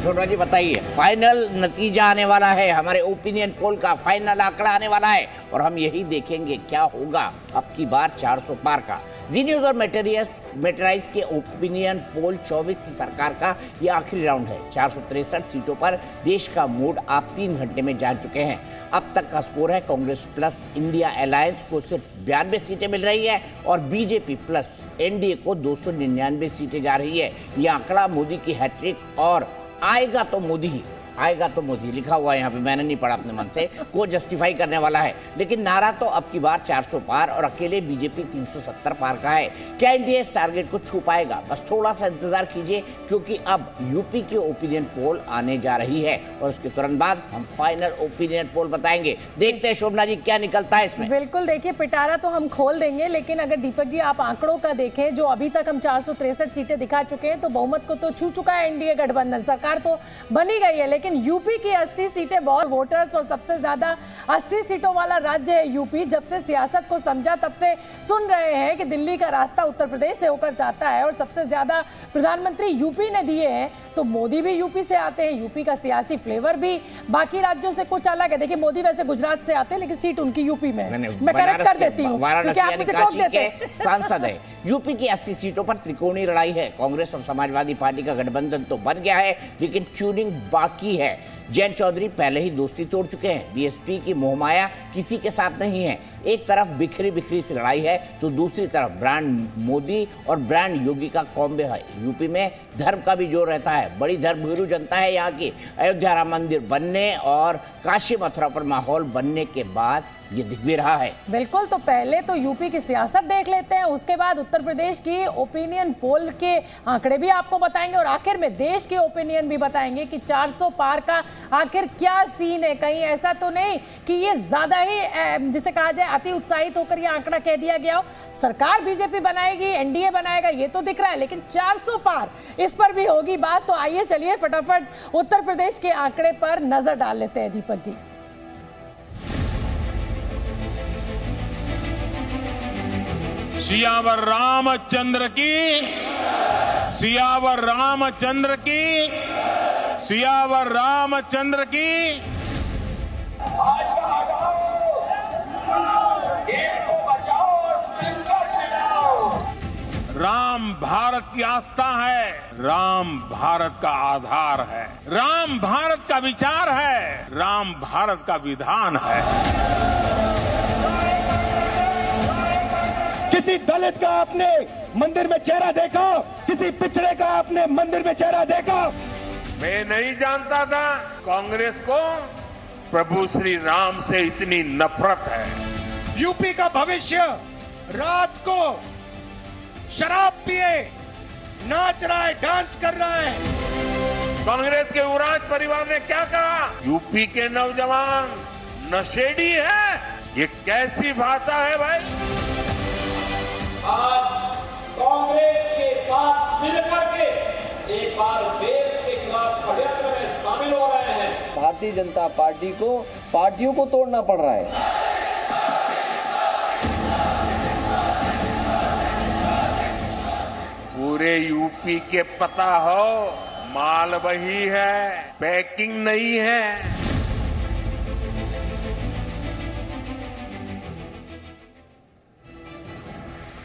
शोभा जी बताइए, फाइनल नतीजा आने वाला है, हमारे ओपिनियन पोल का फाइनल आंकड़ा आने वाला है और हम यही देखेंगे क्या होगा अब की बार 400 पार का। जी न्यूज और मेटेराइज के ओपिनियन पोल 24 की सरकार का ये आखिरी राउंड है। 463 सीटों पर देश का मूड आप 3 घंटे में जान चुके हैं। अब तक का स्कोर है, कांग्रेस प्लस इंडिया अलायंस को सिर्फ 92 सीटें मिल रही है और बीजेपी प्लस एनडीए को 299 सीटें जा रही है। ये आंकड़ा मोदी की हैट्रिक और आएगा तो मोदी लिखा हुआ है यहाँ पे, मैंने नहीं पढ़ा अपने मन से, को जस्टिफाई करने वाला है। लेकिन नारा तो अब की बार 400 पार और अकेले बीजेपी 370 पार का है। क्या एनडीए इस टारगेट को छू पाएगा? बस थोड़ा सा इंतजार कीजिए, क्योंकि अब यूपी की ओपिनियन पोल आने जा रही है और उसके तुरंत बाद हम फाइनल ओपिनियन पोल बताएंगे। देखते हैं शोभना जी क्या निकलता है इसमें। बिल्कुल, देखिए पिटारा तो हम खोल देंगे, लेकिन अगर दीपक जी आप आंकड़ों का देखें, जो अभी तक हम 463 सीटें दिखा चुके हैं, तो बहुमत को तो छू चुका है एनडीए गठबंधन, सरकार तो बनी गई है। लेकिन यूपी की 80 सीटें बहुत वोटर्स और सबसे ज्यादा 80 सीटों वाला राज्य है यूपी। जब से सियासत को समझा तब से सुन रहे हैं कि दिल्ली का रास्ता उत्तर प्रदेश से होकर जाता है और सबसे ज्यादा प्रधानमंत्री यूपी ने दिए हैं, तो मोदी भी यूपी से आते हैं। यूपी का सियासी फ्लेवर भी बाकी राज्यों से कुछ अलग है। देखिए मोदी वैसे गुजरात से आते हैं, लेकिन सीट उनकी यूपी में है। मैं करेक्ट कर देती हूँ, आप मुझे टोक देते हैं। सांसद है। यूपी की 80 सीटों पर त्रिकोणीय लड़ाई है। कांग्रेस और समाजवादी पार्टी का गठबंधन तो बन गया है, लेकिन ट्यूनिंग बाकी है। जयंत चौधरी पहले ही दोस्ती तोड़ चुके हैं। बीएसपी की मोहमाया किसी के साथ नहीं है। एक तरफ बिखरी सी लड़ाई है, तो दूसरी तरफ ब्रांड मोदी और ब्रांड योगी का कॉम्बो है। यूपी में धर्म का भी जोर रहता है। बड़ी धर्मभीरू जनता है यहाँ की। अयोध्या राम मंदिर बनने और काशी मथुरा पर माहौल बनने के बाद ये दिख भी रहा है। बिल्कुल, तो पहले तो यूपी की सियासत देख लेते हैं, उसके बाद उत्तर प्रदेश की ओपिनियन पोल के आंकड़े भी आपको बताएंगे और आखिर में देश की ओपिनियन भी बताएंगे कि 400 पार का आखिर क्या सीन है। कहीं ऐसा तो नहीं कि ये ज्यादा ही जिसे कहा जाए अति उत्साहित होकर ये आंकड़ा कह दिया गया हो। सरकार बीजेपी बनाएगी, एनडीए बनाएगा, ये तो दिख रहा है, लेकिन 400 पार इस पर भी होगी बात। तो आइए चलिए फटाफट उत्तर प्रदेश के आंकड़े पर नजर डाल लेते हैं दीपक जी। सियावर रामचंद्र की, सियावर रामचंद्र की, सियावर रामचंद्र की। राम भारत की आस्था है, राम भारत का आधार है, राम भारत का विचार है, राम भारत का विधान है। किसी दलित का आपने मंदिर में चेहरा देखा? किसी पिछड़े का आपने मंदिर में चेहरा देखा? मैं नहीं जानता था कांग्रेस को प्रभु श्री राम से इतनी नफरत है। यूपी का भविष्य रात को शराब पिए नाच रहा है, डांस कर रहा है। कांग्रेस के युवराज परिवार ने क्या कहा? यूपी के नौजवान नशेड़ी है। ये कैसी भाषा है भाई? आज कांग्रेस के साथ मिलकर के एक बार देश के खिलाफ षड्यंत्र में शामिल हो रहे हैं। भारतीय जनता पार्टी को पार्टियों को तोड़ना पड़ रहा है। पूरे यूपी के पता हो, माल वही है, पैकिंग नहीं है।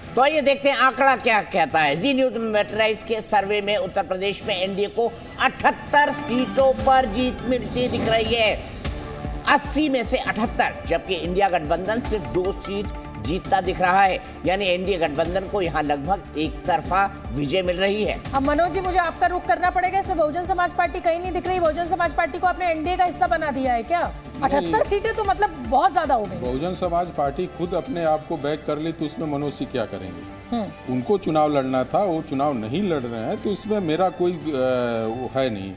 तो आइए देखते हैं आंकड़ा क्या कहता है। जी न्यूज मेटेराइज के सर्वे में उत्तर प्रदेश में एनडीए को 78 सीटों पर जीत मिलती दिख रही है, 80 में से 78, जबकि इंडिया गठबंधन सिर्फ 2 सीट जीतता दिख रहा है। यानी एनडीए गठबंधन को यहाँ लगभग एक तरफा विजय मिल रही है। अब मनोज जी मुझे आपका रुख करना पड़ेगा, इसमें बहुजन समाज पार्टी कहीं नहीं दिख रही। बहुजन समाज पार्टी को आपने एनडीए का हिस्सा बना दिया है क्या? 78 सीटें तो मतलब बहुत ज्यादा हो गई। बहुजन समाज पार्टी खुद अपने आप को बैक कर ली, तो उसमें मनोज सिंह क्या करेंगे? उनको चुनाव लड़ना था, वो चुनाव नहीं लड़ रहे हैं, तो इसमें मेरा कोई है नहीं।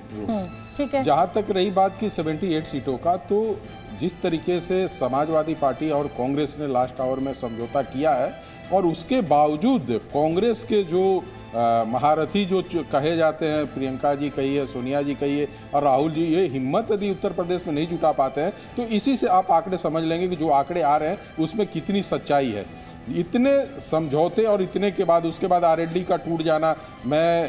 ठीक है। जहाँ तक रही बात की 78 सीटों का, तो जिस तरीके से समाजवादी पार्टी और कांग्रेस ने लास्ट आवर में समझौता किया है, और उसके बावजूद कांग्रेस के जो महारथी जो कहे जाते हैं, प्रियंका जी कहिए, सोनिया जी कहिए और राहुल जी, ये हिम्मत यदि उत्तर प्रदेश में नहीं जुटा पाते हैं, तो इसी से आप आंकड़े समझ लेंगे कि जो आंकड़े आ रहे हैं उसमें कितनी सच्चाई है। इतने समझौते और इतने के बाद उसके बाद आरएलडी का टूट जाना, मैं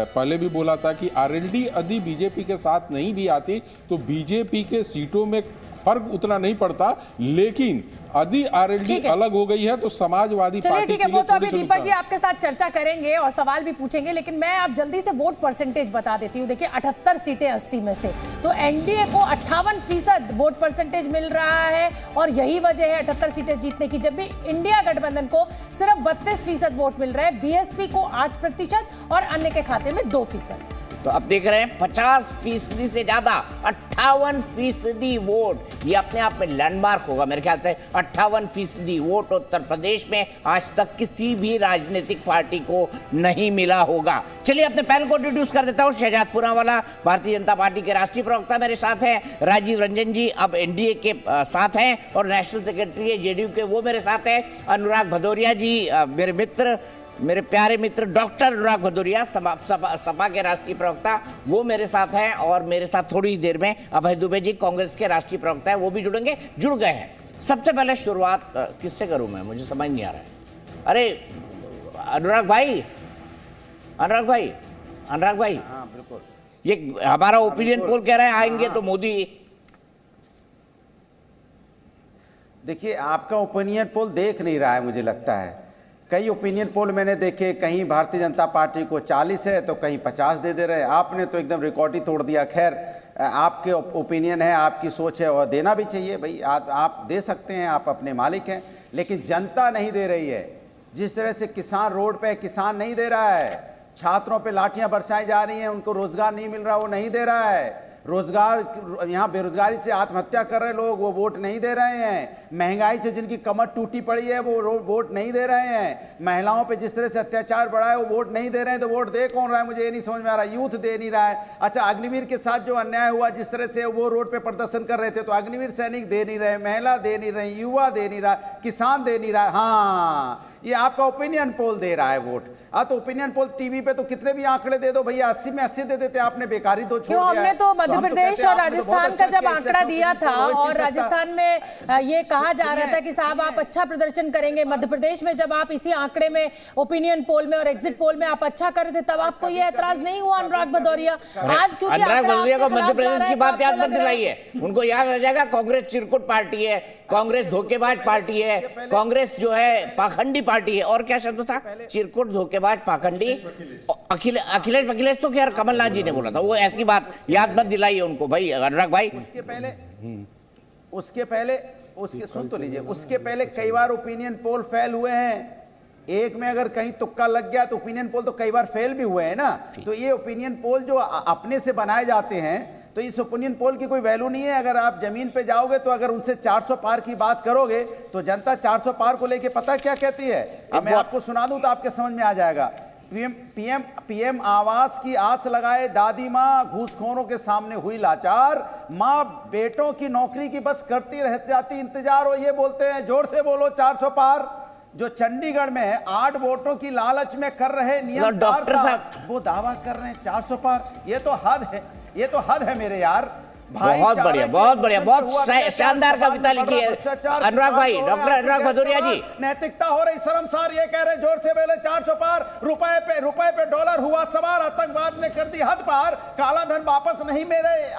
पहले भी बोला था कि आरएलडी यदि बीजेपी के साथ नहीं भी आती तो बीजेपी के सीटों में फर्क उतना नहीं पड़ता, लेकिन यदि आरएलडी अलग हो गई है तो समाजवादी पार्टी ठीक है, वो तो अभी दीपक जी आपके साथ चर्चा करेंगे और सवाल भी पूछेंगे, लेकिन मैं आप जल्दी से वोट परसेंटेज बता देती हूँ। देखिए 78 सीटें 80 में से, तो एनडीए को 58% वोट परसेंटेज मिल रहा है और यही वजह है 78 सीटें जीतने की, जब भी इंडिया गठबंधन को सिर्फ 32% वोट मिल रहा है, बीएसपी को 8% और अन्य के खाते में 2%। तो अब देख रहे हैं 50% से ज्यादा 58% वोट, ये अपने आप में लैंडमार्क होगा मेरे ख्याल से। 58% वोट उत्तर प्रदेश में आज तक किसी भी राजनीतिक पार्टी को नहीं मिला होगा। चलिए अपने पैनल को इंट्रोड्यूस कर देता हूं। शहजाद पूनावाला भारतीय जनता पार्टी के राष्ट्रीय प्रवक्ता मेरे साथ हैं, राजीव रंजन जी अब एनडीए के साथ हैं और नेशनल सेक्रेटरी है जेडीयू के, वो मेरे साथ हैं। अनुराग भदौरिया जी मेरे मित्र, मेरे प्यारे मित्र डॉक्टर अनुराग भदौरिया सपा के राष्ट्रीय प्रवक्ता, वो मेरे साथ हैं और मेरे साथ थोड़ी ही देर में अभय दुबे जी कांग्रेस के राष्ट्रीय प्रवक्ता है, वो भी जुड़ गए हैं। सबसे पहले शुरुआत किससे करूं मैं, मुझे समझ नहीं आ रहा है। अरे अनुराग भाई हाँ बिल्कुल, ये हमारा ओपिनियन पोल कह रहा है आएंगे तो मोदी। देखिए आपका ओपिनियन पोल देख नहीं रहा है, मुझे लगता है कई ओपिनियन पोल मैंने देखे, कहीं भारतीय जनता पार्टी को 40 है तो कहीं 50 दे रहे हैं, आपने तो एकदम रिकॉर्ड ही तोड़ दिया। खैर आपके ओपिनियन है, आपकी सोच है और देना भी चाहिए भाई, आप दे सकते हैं, आप अपने मालिक हैं, लेकिन जनता नहीं दे रही है। जिस तरह से किसान रोड पे, किसान नहीं दे रहा है, छात्रों पे लाठियां बरसाई जा रही हैं, उनको रोजगार नहीं मिल रहा, वो नहीं दे रहा है, रोजगार यहाँ बेरोजगारी से आत्महत्या कर रहे लोग वो वोट नहीं दे रहे हैं, महंगाई से जिनकी कमर टूटी पड़ी है वो वोट नहीं दे रहे हैं, महिलाओं पे जिस तरह से अत्याचार बढ़ा है वो वोट नहीं दे रहे हैं, तो वोट दे कौन रहा है मुझे ये नहीं समझ में आ रहा। यूथ दे नहीं रहा है। अच्छा अग्निवीर के साथ जो अन्याय हुआ, जिस तरह से वो रोड पे प्रदर्शन कर रहे थे, तो अग्निवीर सैनिक दे नहीं रहे, महिला दे नहीं रही, युवा दे नहीं रहा, किसान दे नहीं रहा। हाँ ये आपका ओपिनियन पोल दे रहा है वोट। तो ओपिनियन पोल टीवी पे तो कितने भी आंकड़े दे दो भैया, 80 में 80 दे देते, आपने बेकारी दो छोड़ दिया। हमने तो मध्य प्रदेश और राजस्थान का जब आंकड़ा दिया था और राजस्थान में ये कहा जा रहा था कि साहब आप अच्छा प्रदर्शन करेंगे, मध्य प्रदेश में जब आप इसी आंकड़े में ओपिनियन पोल में और एग्जिट पोल में आप अच्छा कर रहे थे, तब आपको ये एतराज नहीं हुआ अनुराग भदौरिया। आज क्योंकि अनुराग भदौरिया को मध्य प्रदेश की बात याद मत दिलाइए, उनको याद रह जाएगा कांग्रेस चिरकुट पार्टी है, कांग्रेस धोखेबाज पार्टी है, कांग्रेस जो है पाखंडी पार्टी है। और क्या शब्द था, चिरकुट धोखेबाज पाखंडी, अखिलेश तो खैर कमलनाथ जी ने बोला था, वो ऐसी बात याद मत दिलाइए उनको भाई अनुराग भाई। उसके पहले सुन तो लीजिए, उसके पहले कई बार ओपिनियन पोल फेल हुए हैं। एक में अगर कहीं तुक्का लग गया तो ओपिनियन पोल तो कई बार फेल भी हुए हैं ना। तो ये ओपिनियन पोल जो अपने से बनाए जाते हैं, तो इस ओपिनियन पोल की कोई वैल्यू नहीं है। अगर आप जमीन पे जाओगे तो अगर उनसे 400 पार की बात करोगे तो जनता 400 पार को लेके पता क्या कहती है, मैं आपको सुना दूं तो आपके समझ में आ जाएगा। पीएम आवास की आस लगाए दादी माँ, घूसखोरों के सामने हुई लाचार, माँ बेटों की नौकरी की बस करती रह जाती इंतजार, और ये बोलते हैं जोर से बोलो 400 पार। जो चंडीगढ़ में 8 वोटों की लालच में कर रहे नियम डॉक्टर साहब वो दावा कर रहे हैं 400 पार। ये तो हद है मेरे यार। बहुत बढ़िया, बहुत शानदार कविता लिखी है अनुराग भाई, डॉक्टर अनुराग भदौरिया जी। नैतिकता हो रही शर्मसार, ये कह रहे जोर से बोले 400 पार, रुपए पे डॉलर हुआ सवार, आतंकवाद ने कर दी हद पार, काला धन वापस नहीं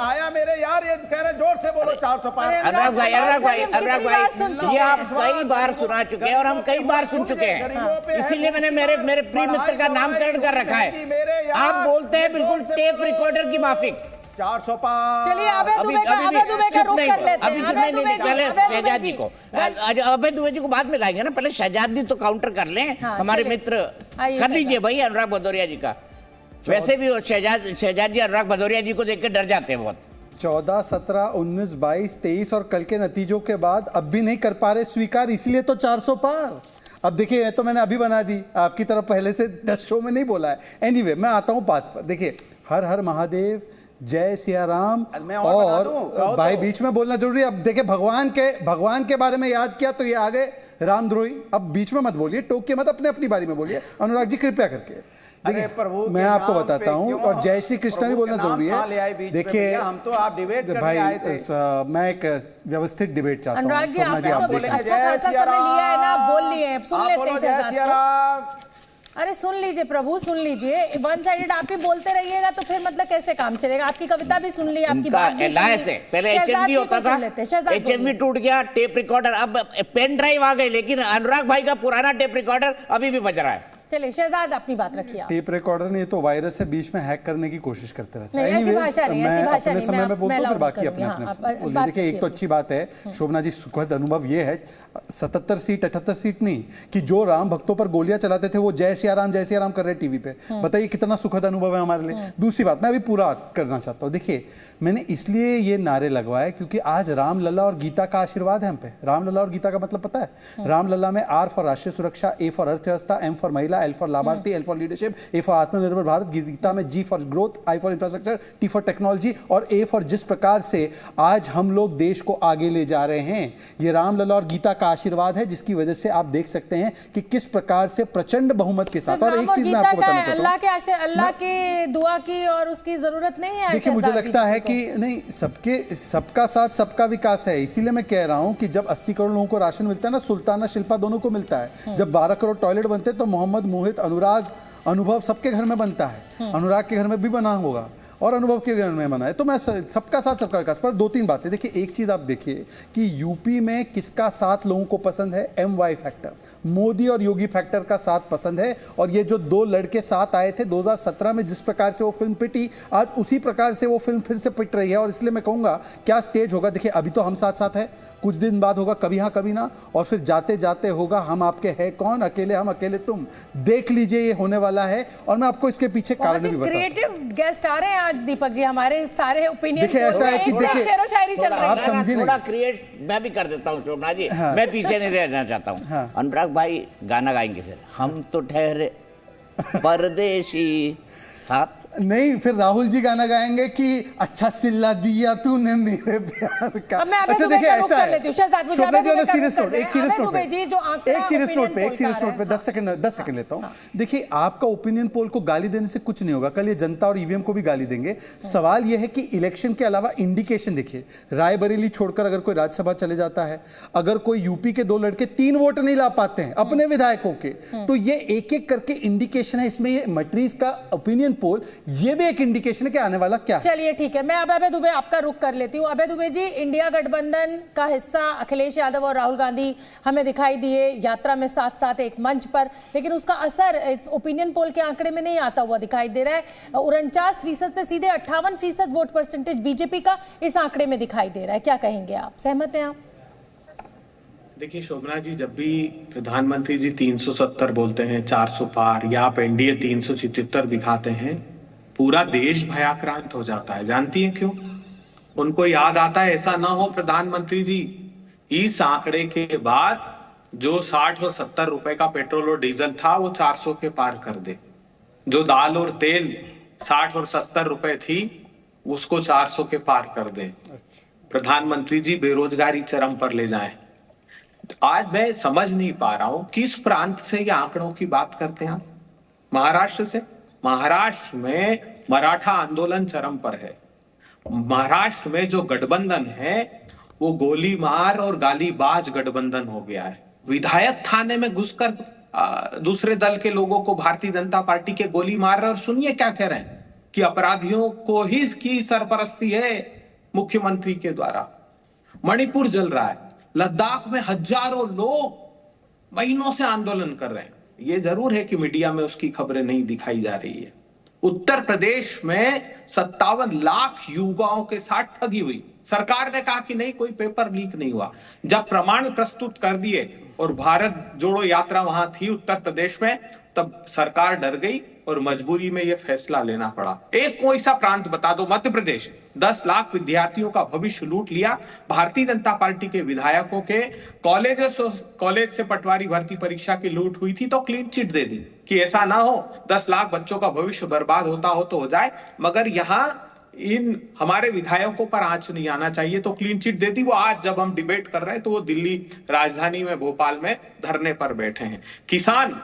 आया मेरे यार, ये कह रहे जोर से बोलो 400 पार। अनुराग भाई ये आप कई बार सुना चुके हैं और हम कई बार सुन चुके हैं, इसीलिए मैंने मेरे प्रिय मित्र का नामकरण कर रखा है। आप बोलते हैं बिल्कुल टेप रिकॉर्डर की माफिक। 400 पार। चलिए अभय दुबे का रुख कर लेते हैं। शहजाद जी को, अभय दुबे जी को बाद में लाएंगे ना, पहले शहजाद जी तो काउंटर कर लें। हमारे मित्र कर लीजिए भाई अनुराग भदौरिया जी का। वैसे भी शहजाद जी अनुराग भदौरिया जी को देख के डर जाते हैं बहुत। 14, 17, 19, 22, 23 और कल के नतीजों के बाद अब भी नहीं कर पा रहे स्वीकार, इसलिए तो 400 पार। अब देखिए तो मैंने अभी बना दी, आपकी तरफ पहले से 10 शो में नहीं बोला है। एनीवे मैं आता हूँ बात पर। देखिए हर हर महादेव, जय सिया राम, और भाई बीच में बोलना जरूरी है। अब देखिए भगवान के बारे में याद किया तो ये आ गए रामद्रोही। अब बीच में मत बोलिए, टोक के मत, अपने अपनी बारी में बोलिए अनुराग जी कृपया करके। देखिए मैं आपको बताता हूं, और जय श्री कृष्णा भी बोलना जरूरी है। देखिए हम तो आप डिबेट करने आए थे। मैं एक व्यवस्थित डिबेट चाहता हूं। अनुराग जी, आपने तो अच्छा खासा समय लिया है ना, बोल लिए हैं, सुन लेते हैं शहजाद को। अरे सुन लीजिए प्रभु, सुन लीजिए। वन साइडेड आप ही बोलते रहिएगा तो फिर मतलब कैसे काम चलेगा? आपकी कविता भी सुन ली, आपकी बात भी सुन ली। पहले HMV होता था, HMV टूट गया, टेप रिकॉर्डर, अब पेन ड्राइव आ गई, लेकिन अनुराग भाई का पुराना टेप रिकॉर्डर अभी भी बज रहा है। चलिए शहजाद अपनी बात रखिए। टेप रिकॉर्डर नहीं तो वायरस है, बीच में हैक करने की कोशिश करते रहते हैं। ऐसी भाषा नहीं, मैं अपने समय में बोलता हूँ, फिर बाकी अपने। देखिए एक तो अच्छी बात है शोभना जी, सुखद अनुभव ये है 77 सीट 78 सीट नहीं कि जो राम भक्तों पर गोलियां चलाते थे वो जय सिया राम कर रहे टीवी पे। बताइए कितना सुखद अनुभव है हमारे लिए। दूसरी बात मैं अभी पूरा करना चाहता हूँ। देखिए मैंने इसलिए ये नारे लगवाए क्योंकि आज रामलला और गीता का आशीर्वाद है हम पे। रामलला और गीता का मतलब पता है? रामलला में R फॉर राष्ट्रीय सुरक्षा, A फॉर अर्थव्यवस्था, M फॉर महिला, L फॉर लाभार्थी, L for leadership, A for आत्मनिर्भर भारत, गीता में G for growth, I for infrastructure, T for technology और A फॉर जिस प्रकार से आज हम लोग देश को आगे ले जा रहे हैं, ये रामलला और गीता का आशीर्वाद है, जिसकी वजह से आप देख सकते हैं कि किस प्रकार से प्रचंड बहुमत के साथ। और एक चीज मैं आपको बताना चाहता हूं, अल्लाह की दुआ की और उसकी जरूरत नहीं है। देखिए मुझे लगता है कि नहीं, सबका साथ सबका विकास है। इसीलिए मैं कह रहा हूं कि जब 80 करोड़ लोगों को राशन मिलता है ना, सुल्ताना शिल्पा दोनों को मिलता है। जब 12 करोड़ टॉयलेट बनते हैं तो मोहम्मद, मोहित, अनुराग, अनुभव सबके घर में बनता है। अनुराग के घर में भी बना होगा और अनुभव के घर में बना है। तो मैं सबका साथ सबका विकास पर 2-3 बातें। देखिए एक चीज आप देखिए कि यूपी में किसका साथ लोगों को पसंद है? MY फैक्टर, मोदी और योगी फैक्टर का साथ पसंद है। और ये जो 2 लड़के साथ आए थे 2017 में, जिस प्रकार से वो फिल्म पिटी, आज उसी प्रकार से वो फिल्म फिर से पिट रही है। और इसलिए मैं कहूंगा क्या स्टेज होगा। देखिए अभी तो हम साथ साथ है, कुछ दिन बाद होगा कभी हाँ कभी ना, और फिर जाते जाते होगा हम आपके है कौन, अकेले हम अकेले तुम। देख लीजिए ये होने वाला है। और मैं आपको इसके पीछे कारण भी बताऊं। क्रिएटिव गेस्ट आ रहे हैं आज दीपक जी, हमारे सारे ओपिनियन। देखिए ऐसा है कि देखिए शेरो शायरी चल रही है, आप समझिए थोड़ा क्रिएट मैं भी कर देता हूँ शोभना जी। मैं पीछे नहीं रहना चाहता हूँ। अनुराग भाई गाना गाएंगे सर, हम तो ठहरे परदेशी साथ। नहीं, फिर राहुल जी गाना गाएंगे कि अच्छा सिल्ला दिया तूने मेरे प्यार का। अच्छा देखिए ऐसा है, एक सीरियस नोट पे 10 सेकंड लेता हूँ। देखिए आपका ओपिनियन पोल को गाली देने से कुछ नहीं होगा, कल ये जनता और ईवीएम को भी गाली देंगे। सवाल ये है कि इलेक्शन के अलावा इंडिकेशन देखिए, रायबरेली छोड़कर अगर कोई राज्यसभा चले जाता है, अगर कोई यूपी के 2 लड़के 3 वोट नहीं ला पाते हैं अपने विधायकों के, तो ये एक एक करके इंडिकेशन है। इसमें ये मट्रीज का ओपिनियन पोल ये भी एक इंडिकेशन है कि आने वाला क्या है। चलिए ठीक है, मैं अब अभय दुबे आपका रुख कर लेती हूँ। अभय दुबे जी, इंडिया गठबंधन का हिस्सा अखिलेश यादव और राहुल गांधी हमें दिखाई दिए यात्रा में साथ साथ एक मंच पर, लेकिन उसका असर इस ओपिनियन पोल के आंकड़े में नहीं आता हुआ दिखाई दे रहा है। 49% से सीधे 58% वोट परसेंटेज बीजेपी का इस आंकड़े में दिखाई दे रहा है। क्या कहेंगे आप, सहमत हैं आप? देखिए शोभना जी, जब भी प्रधानमंत्री जी 370 बोलते हैं, 400 पार, या आप एनडीए 377 दिखाते हैं, पूरा देश भयाक्रांत हो जाता है। जानती हैं क्यों? उनको याद आता है ऐसा ना हो प्रधानमंत्री जी इस आंकड़े के बाद जो 60 और 70 रुपए का पेट्रोल और डीजल था वो 400 के पार कर दे, जो दाल और तेल 60 और 70 रुपए थी उसको 400 के पार कर दे। प्रधानमंत्री जी बेरोजगारी चरम पर ले जाएं। आज मैं समझ नहीं पा रहा हूं किस प्रांत से ये आंकड़ों की बात करते हैं। महाराष्ट्र से? महाराष्ट्र में मराठा आंदोलन चरम पर है। महाराष्ट्र में जो गठबंधन है वो गोली मार और गालीबाज गठबंधन हो गया है। विधायक थाने में घुसकर दूसरे दल के लोगों को भारतीय जनता पार्टी के गोली मार रहे, और सुनिए क्या कह रहे हैं कि अपराधियों को ही इसकी सरपरस्ती है मुख्यमंत्री के द्वारा। मणिपुर जल रहा है, लद्दाख में हजारों लोग महीनों से आंदोलन कर रहे हैं। ये जरूर है कि मीडिया में उसकी खबरें नहीं दिखाई जा रही है। उत्तर प्रदेश में 57 लाख युवाओं के साथ ठगी हुई। सरकार ने कहा कि नहीं, कोई पेपर लीक नहीं हुआ। जब प्रमाण प्रस्तुत कर दिए और भारत जोड़ो यात्रा वहां थी उत्तर प्रदेश में, तब सरकार डर गई और मजबूरी में यह फैसला लेना पड़ा। एक कोई सा प्रांत बता दो, मध्य प्रदेश 10 लाख विद्यार्थियों का भविष्य लूट लिया। भारतीय जनता पार्टी के विधायकों के कॉलेज से पटवारी भर्ती परीक्षा की लूट हुई थी तो क्लीन चिट दे दी कि ऐसा ना हो, 10 लाख बच्चों का भविष्य बर्बाद होता हो तो हो जाए, मगर यहाँ इन हमारे विधायकों पर आंच नहीं आना चाहिए, तो क्लीन चिट दे दी। वो आज जब हम डिबेट कर रहे हैं तो वो दिल्ली राजधानी में भोपाल में धरने पर बैठे हैं। किसान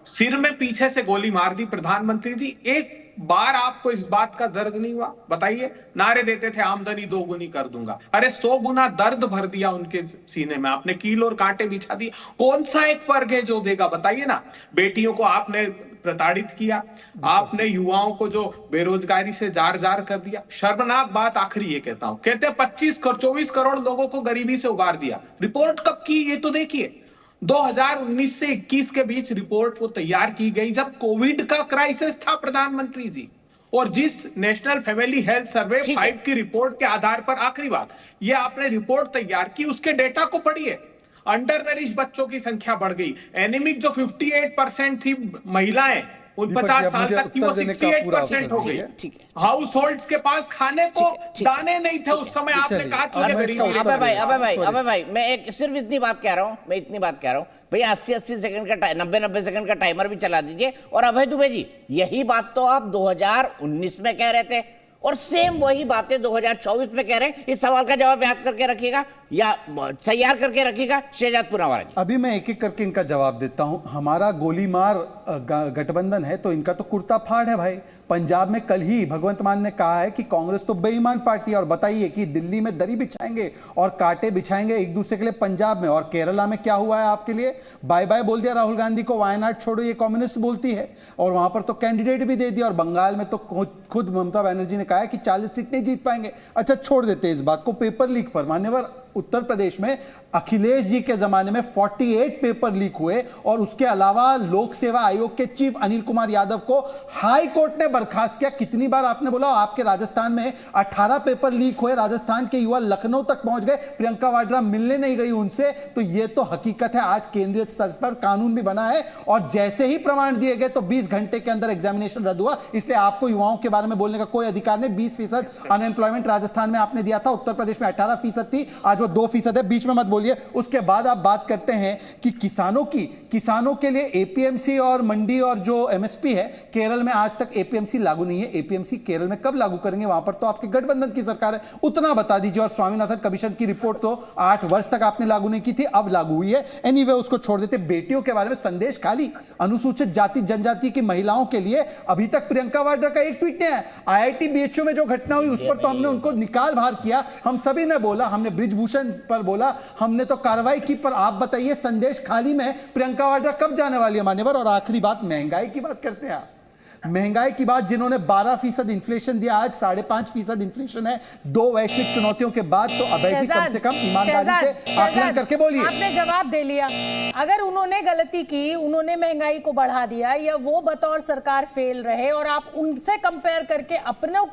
सिर में पीछे से गोली मार दी प्रधानमंत्री जी। एक बार आपको इस बात का दर्द नहीं हुआ? बताइए, नारे देते थे आमदनी 2 गुनी कर दूंगा, अरे 100 गुना दर्द भर दिया उनके सीने में आपने, कील और कांटे बिछा दिए। कौन सा एक फर्क है जो देगा? बताइए ना। बेटियों को आपने प्रताड़ित किया, आपने युवाओं को जो बेरोजगारी से जार जार कर दिया। शर्मनाक बात आखिरी ये कहता हूं, कहते 24 करोड़ लोगों को गरीबी से उबार दिया। रिपोर्ट कब की ये तो देखिए, 2019 से 21 के बीच रिपोर्ट वो तैयार की गई जब कोविड का क्राइसिस था प्रधानमंत्री जी। और जिस नेशनल फैमिली हेल्थ सर्वे 5 की रिपोर्ट के आधार पर, आखिरी बात, ये आपने रिपोर्ट तैयार की, उसके डेटा को पढ़िए। अंडर नरिश बच्चों की संख्या बढ़ गई, एनीमिक जो 58% थी महिलाएं, 49 साल तक की वो 68% हो गई। हाउस होल्ड्स के पास खाने को दाने नहीं थे उस समय, आपने कहा कि अबे भाई मैं एक सिर्फ इतनी बात कह रहा हूँ, भैया 80 सेकंड का 90 सेकंड का टाइमर भी चला दीजिए। और अभय दुबे जी, यही बात तो आप 2019 में कह रहे थे और सेम वही बातें 2024 में कह रहे हैं। इस सवाल का जवाब याद करके रखिएगा या तैयार करके रखिएगा शहजाद पूनावाला जी। अभी मैं एक एक करके इनका जवाब देता हूं। हमारा गोलीमार गठबंधन है तो इनका तो कुर्ता फाड़ है भाई। पंजाब में कल ही भगवंत मान ने कहा है कि कांग्रेस तो बेईमान पार्टी है और बताइए कि दिल्ली में दरी बिछाएंगे और कांटे बिछाएंगे एक दूसरे के लिए पंजाब में। और केरला में क्या हुआ है आपके लिए? बाय बाय बोल दिया राहुल गांधी को, वायनाड छोड़ो ये कम्युनिस्ट बोलती है, और वहां पर तो कैंडिडेट भी दे दिया। और बंगाल में तो खुद ममता बनर्जी ने कहा है कि 40 सीट नहीं जीत पाएंगे। अच्छा छोड़ देते इस बात को, पेपर लीक पर मान्यवर उत्तर प्रदेश में अखिलेश जी के जमाने में 48 पेपर लीक हुए और उसके अलावा लोक सेवा आयोग के चीफ अनिल कुमार यादव को हाई कोर्ट ने बर्खास्त किया। कितनी बार आपने बोला आपके राजस्थान में 18 पेपर लीक हुए, राजस्थान के युवा लखनऊ तक पहुंच गए, प्रियंका वाड्रा मिलने नहीं गई उनसे। तो यह तो हकीकत है, आज केंद्रीय स्तर पर कानून भी बना है और जैसे ही प्रमाण दिए गए तो 20 घंटे के अंदर एग्जामिनेशन रद्द हुआ। इसलिए आपको युवाओं के बारे में बोलने का कोई अधिकार नहीं। 20% अनएम्प्लॉयमेंट राजस्थान में आपने दिया था, उत्तर प्रदेश में 18% थी, आज 2% है। बीच में मत बोलिए। उसके बाद आप बात करते हैं कि किसानों के लिए एपीएमसी और मंडी और जो एमएसपी है, केरल में आज तक एपीएमसी लागू नहीं है। एपीएमसी केरल में कब लागू करेंगे? वहां पर तो आपके गठबंधन की सरकार है, उतना बता दीजिए। और स्वामीनाथन कमीशन की रिपोर्ट तो 8 वर्ष तक आपने लागू नहीं की थी, अब लागू हुई है। एनीवे उसको छोड़ देते। बेटियों के बारे में संदेश खाली, अनुसूचित जाति जनजाति की महिलाओं के लिए अभी तक प्रियंका वाड्रा का एक ट्वीट है। आईआईटी बीएचयू में जो घटना हुई उस पर तो हमने उनको निकाल बाहर किया, हम सभी ने बोला, हमने ब्रिजभूषण पर बोला, हमने तो कार्रवाई की। पर आप बताइए संदेश खाली में प्रियंका वाड्रा कब जाने वाली है मान्यवर? और आखिरी बात, महंगाई की बात करते हैं आप। महंगाई की बात, जिन्होंने 12% इन्फ्लेशन दिया, आज 5.5% इन्फ्लेशन है 2 वैश्विक चुनौतियों के बाद। तो अभय जी कम से कम ईमानदारी से आकलन करके बोलिए। आपने जवाब दे लिया। अगर उन्होंने गलती की, उन्होंने महंगाई को बढ़ा दिया या वो बतौर सरकार फेल रहे और आप उनसे कंपेयर करके अपने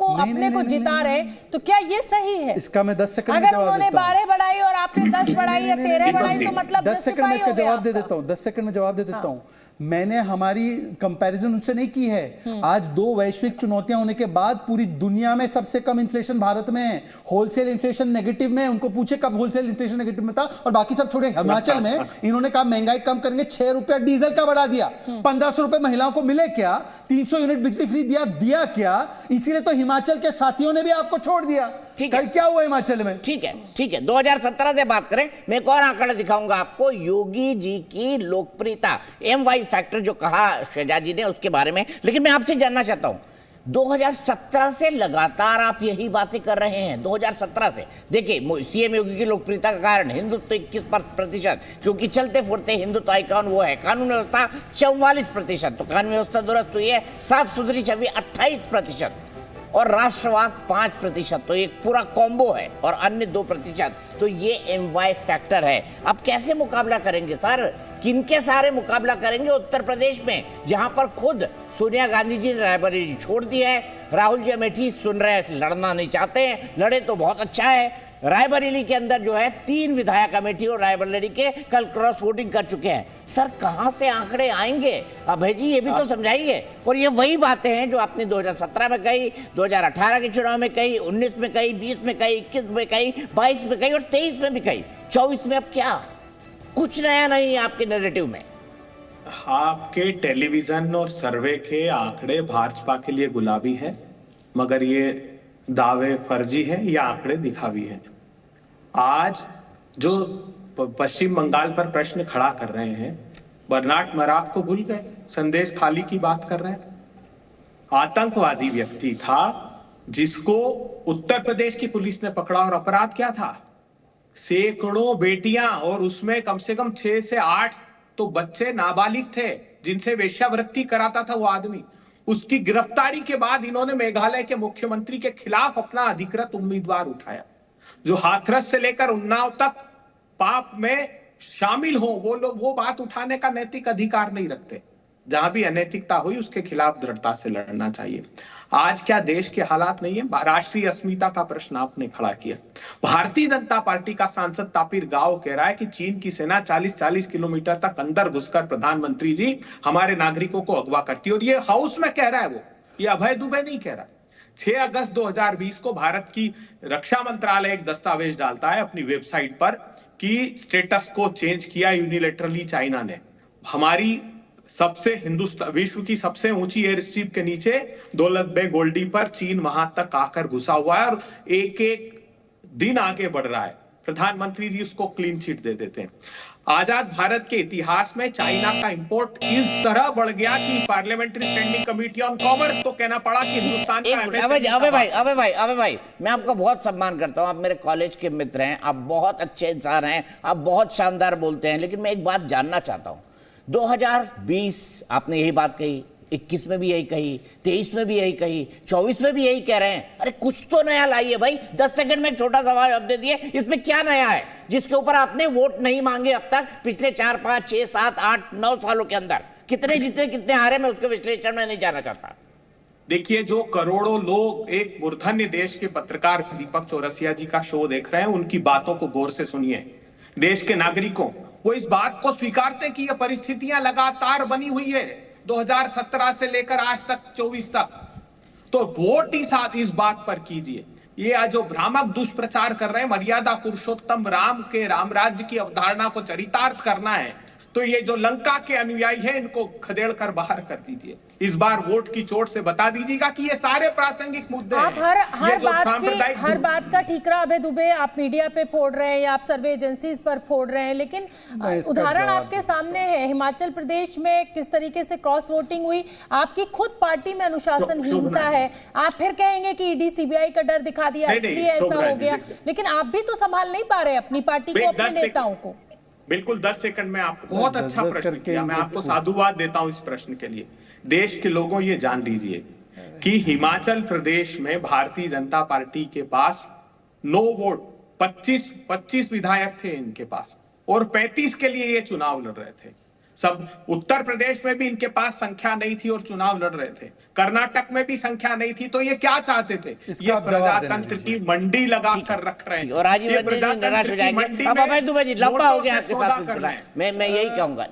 को जिता रहे, तो क्या ये सही है? इसका मैं 10 सेकंड अगर उन्होंने 12 बढ़ाई और आपने 10 बढ़ाई या 13 बढ़ाई तो मतलब 10 सेकंड में इसका जवाब दे देता हूं। 10 सेकंड में जवाब दे देता हूं। मैंने हमारी कंपैरिजन उनसे नहीं की है। आज 2 वैश्विक चुनौतियां होने के बाद पूरी दुनिया में सबसे कम इन्फ्लेशन भारत में है। होलसेल इन्फ्लेशन नेगेटिव में, उनको पूछे कब होलसेल इन्फ्लेशन नेगेटिव में था। और बाकी सब छोड़े, हिमाचल में इन्होंने कहा महंगाई कम करेंगे, 6 रुपया डीजल का बढ़ा दिया, 1500 रुपए महिलाओं को मिले क्या, 300 यूनिट बिजली फ्री दिया क्या? इसीलिए तो हिमाचल के साथियों ने भी आपको छोड़ दिया। कल क्या हुआ हिमाचल में? ठीक है 2017 से बात करें। मैं एक और आंकड़ा दिखाऊंगा आपको, योगी जी की लोकप्रियता, MY फैक्टर जो कहा शहजाद जी ने उसके बारे में। लेकिन मैं आपसे जानना चाहता हूं, 2017 से लगातार आप यही बातें कर रहे हैं। 2017 से देखिए, सीएम योगी की लोकप्रियता का कारण हिंदुत्व 21%, क्योंकि चलते फिरते हिंदुत्व आइकॉन वो है। कानून व्यवस्था 44%, तो कानून व्यवस्था दुरुस्त हुई है। साफ सुथरी छवि 28% और राष्ट्रवाद 5%, तो एक पूरा कॉम्बो है। और अन्य 2%, तो ये MY फैक्टर है। अब कैसे मुकाबला करेंगे सर? किनके सारे मुकाबला करेंगे उत्तर प्रदेश में, जहां पर खुद सोनिया गांधी जी ने रायबरेली छोड़ दी है, राहुल जी अमेठी सुन रहे हैं, लड़ना नहीं चाहते हैं, लड़े तो बहुत अच्छा है। रायबरेली के अंदर जो है 3 विधायक अमेठी और रायबरेली के कल क्रॉस वोटिंग कर चुके हैं। सर कहां से आंकड़े आएंगे? अभय जी ये भी तो समझाइए। और ये वही बातें हैं जो आपने 2017 में कही, 2018 के चुनाव में कही, 19 में कही, 20 में कही, 21 में कही, 22 में कही और 23 में भी कही। 24 में अब क्या? कुछ नया नहीं है आपके नैरेटिव में। आपके टेलीविजन और सर्वे के आंकड़े भाजपा के लिए गुलाबी है, मगर ये दावे फर्जी है, ये आंकड़े दिखावी है। आज जो पश्चिम बंगाल पर प्रश्न खड़ा कर रहे हैं, बर्नार्ड मराफ को भूल गए, संदेश खाली की बात कर रहे हैं। आतंकवादी व्यक्ति था जिसको उत्तर प्रदेश की पुलिस ने पकड़ा और अपराध क्या था? सैकड़ों बेटियां और उसमें कम से कम 6 से 8 तो बच्चे नाबालिग थे जिनसे वेश्यावृत्ति कराता था वो आदमी। उसकी गिरफ्तारी के बाद इन्होंने मेघालय के मुख्यमंत्री के खिलाफ अपना अधिकृत उम्मीदवार उठाया। जो हाथरस से लेकर उन्नाव तक पाप में शामिल हो वो लोग वो बात उठाने का नैतिक अधिकार नहीं रखते। जहां भी अनैतिकता हुई उसके खिलाफ दृढ़ता से लड़ना चाहिए। आज क्या देश के हालात नहीं है? राष्ट्रीय अस्मिता का प्रश्न आपने खड़ा किया। भारतीय जनता पार्टी का सांसद तापिर गाव कह रहा है कि चीन की सेना 40-40 किलोमीटर तक अंदर घुसकर प्रधानमंत्री जी हमारे नागरिकों को अगवा करती है, और ये हाउस में कह रहा है, वो ये अभय दुबे नहीं कह रहा। 6 अगस्त 2020 को भारत की रक्षा मंत्रालय एक दस्तावेज डालता है अपनी वेबसाइट पर कि स्टेटस को चेंज किया यूनिलेटरली चाइना ने। हमारी सबसे विश्व की सबसे ऊंची एयर स्ट्रिप के नीचे दौलत बेग गोल्डी पर चीन वहां तक आकर घुसा हुआ है और एक एक दिन आगे बढ़ रहा है। प्रधानमंत्री जी उसको क्लीन चिट दे देते हैं। आजाद भारत के इतिहास में चाइना का इंपोर्ट इस तरह बढ़ गया कि parliamentary standing committee on commerce को कहना पड़ा कि हिंदुस्तान का अबे भाई मैं आपका बहुत सम्मान करता हूं, आप मेरे कॉलेज के मित्र हैं, आप बहुत अच्छे इंसान हैं, आप बहुत शानदार बोलते हैं, लेकिन मैं एक बात जानना चाहता हूं। 2020 आपने यही बात कही, 21 में भी यही कही, 23 में भी यही कही, 24 में भी यही कह रहे हैं। अरे कुछ तो नया लाइए भाई। 10 सेकंड में एक छोटा सवाल जवाब दे दिए, इसमें क्या नया है जिसके ऊपर आपने वोट नहीं मांगे अब तक? पिछले 4, 5, 6, 7, 8, 9 सालों के अंदर कितने जीते कितने हारे, मैं उसके विश्लेषण में नहीं जाना चाहता। देखिए, जो करोड़ों लोग एक मूर्धन्य देश के पत्रकार दीपक चौरसिया जी का शो देख रहे हैं, उनकी बातों को गौर से सुनिए। देश के नागरिकों वो इस बात को स्वीकारते कि ये परिस्थितियां लगातार बनी हुई है 2017 से लेकर आज तक 24 तक। तो वोट इस बात पर कीजिए। ये जो भ्रामक दुष्प्रचार कर रहे हैं, मर्यादा पुरुषोत्तम राम के राम राज्य की अवधारणा को चरितार्थ करना है, तो ये जो लंका के अनुयायी हैं इनको खदेड़ कर बाहर कर दीजिए। इस बार वोट की चोट से बता दीजिएगा कि ये सारे प्रासंगिक मुद्दे आप हर बात का ठीकरा अभय दुबे आप मीडिया पे फोड़ रहे हैं या आप सर्वे एजेंसीज पर फोड़ रहे हैं, लेकिन उदाहरण आपके सामने है। हिमाचल प्रदेश में किस तरीके से क्रॉस वोटिंग हुई, आपकी खुद पार्टी में अनुशासनहीनता है। आप फिर कहेंगे कि ईडी सीबीआई का डर दिखा दिया इसलिए ऐसा हो गया, लेकिन आप भी तो संभाल नहीं पा रहे अपनी पार्टी को, अपने नेताओं को। बिल्कुल 10 सेकंड में आपको बहुत अच्छा प्रश्न किया, मैं आपको साधुवाद देता हूं इस प्रश्न के लिए। देश के लोगों ये जान लीजिए कि हिमाचल प्रदेश में भारतीय जनता पार्टी के पास नो वोट 25 विधायक थे इनके पास, और 35 के लिए ये चुनाव लड़ रहे थे। सब उत्तर प्रदेश में भी इनके पास संख्या नहीं थी और चुनाव लड़ रहे थे। कर्नाटक में भी संख्या नहीं थी, तो ये क्या चाहते थे? ये प्रजातंत्र की मंडी लगा कर रख रहे हैं। और राजीव रंजन निराश हो जाएंगे। अब अभय दुबे जी लंबा हो गया आपके साथ सिलसिला। मैं यही कहूंगा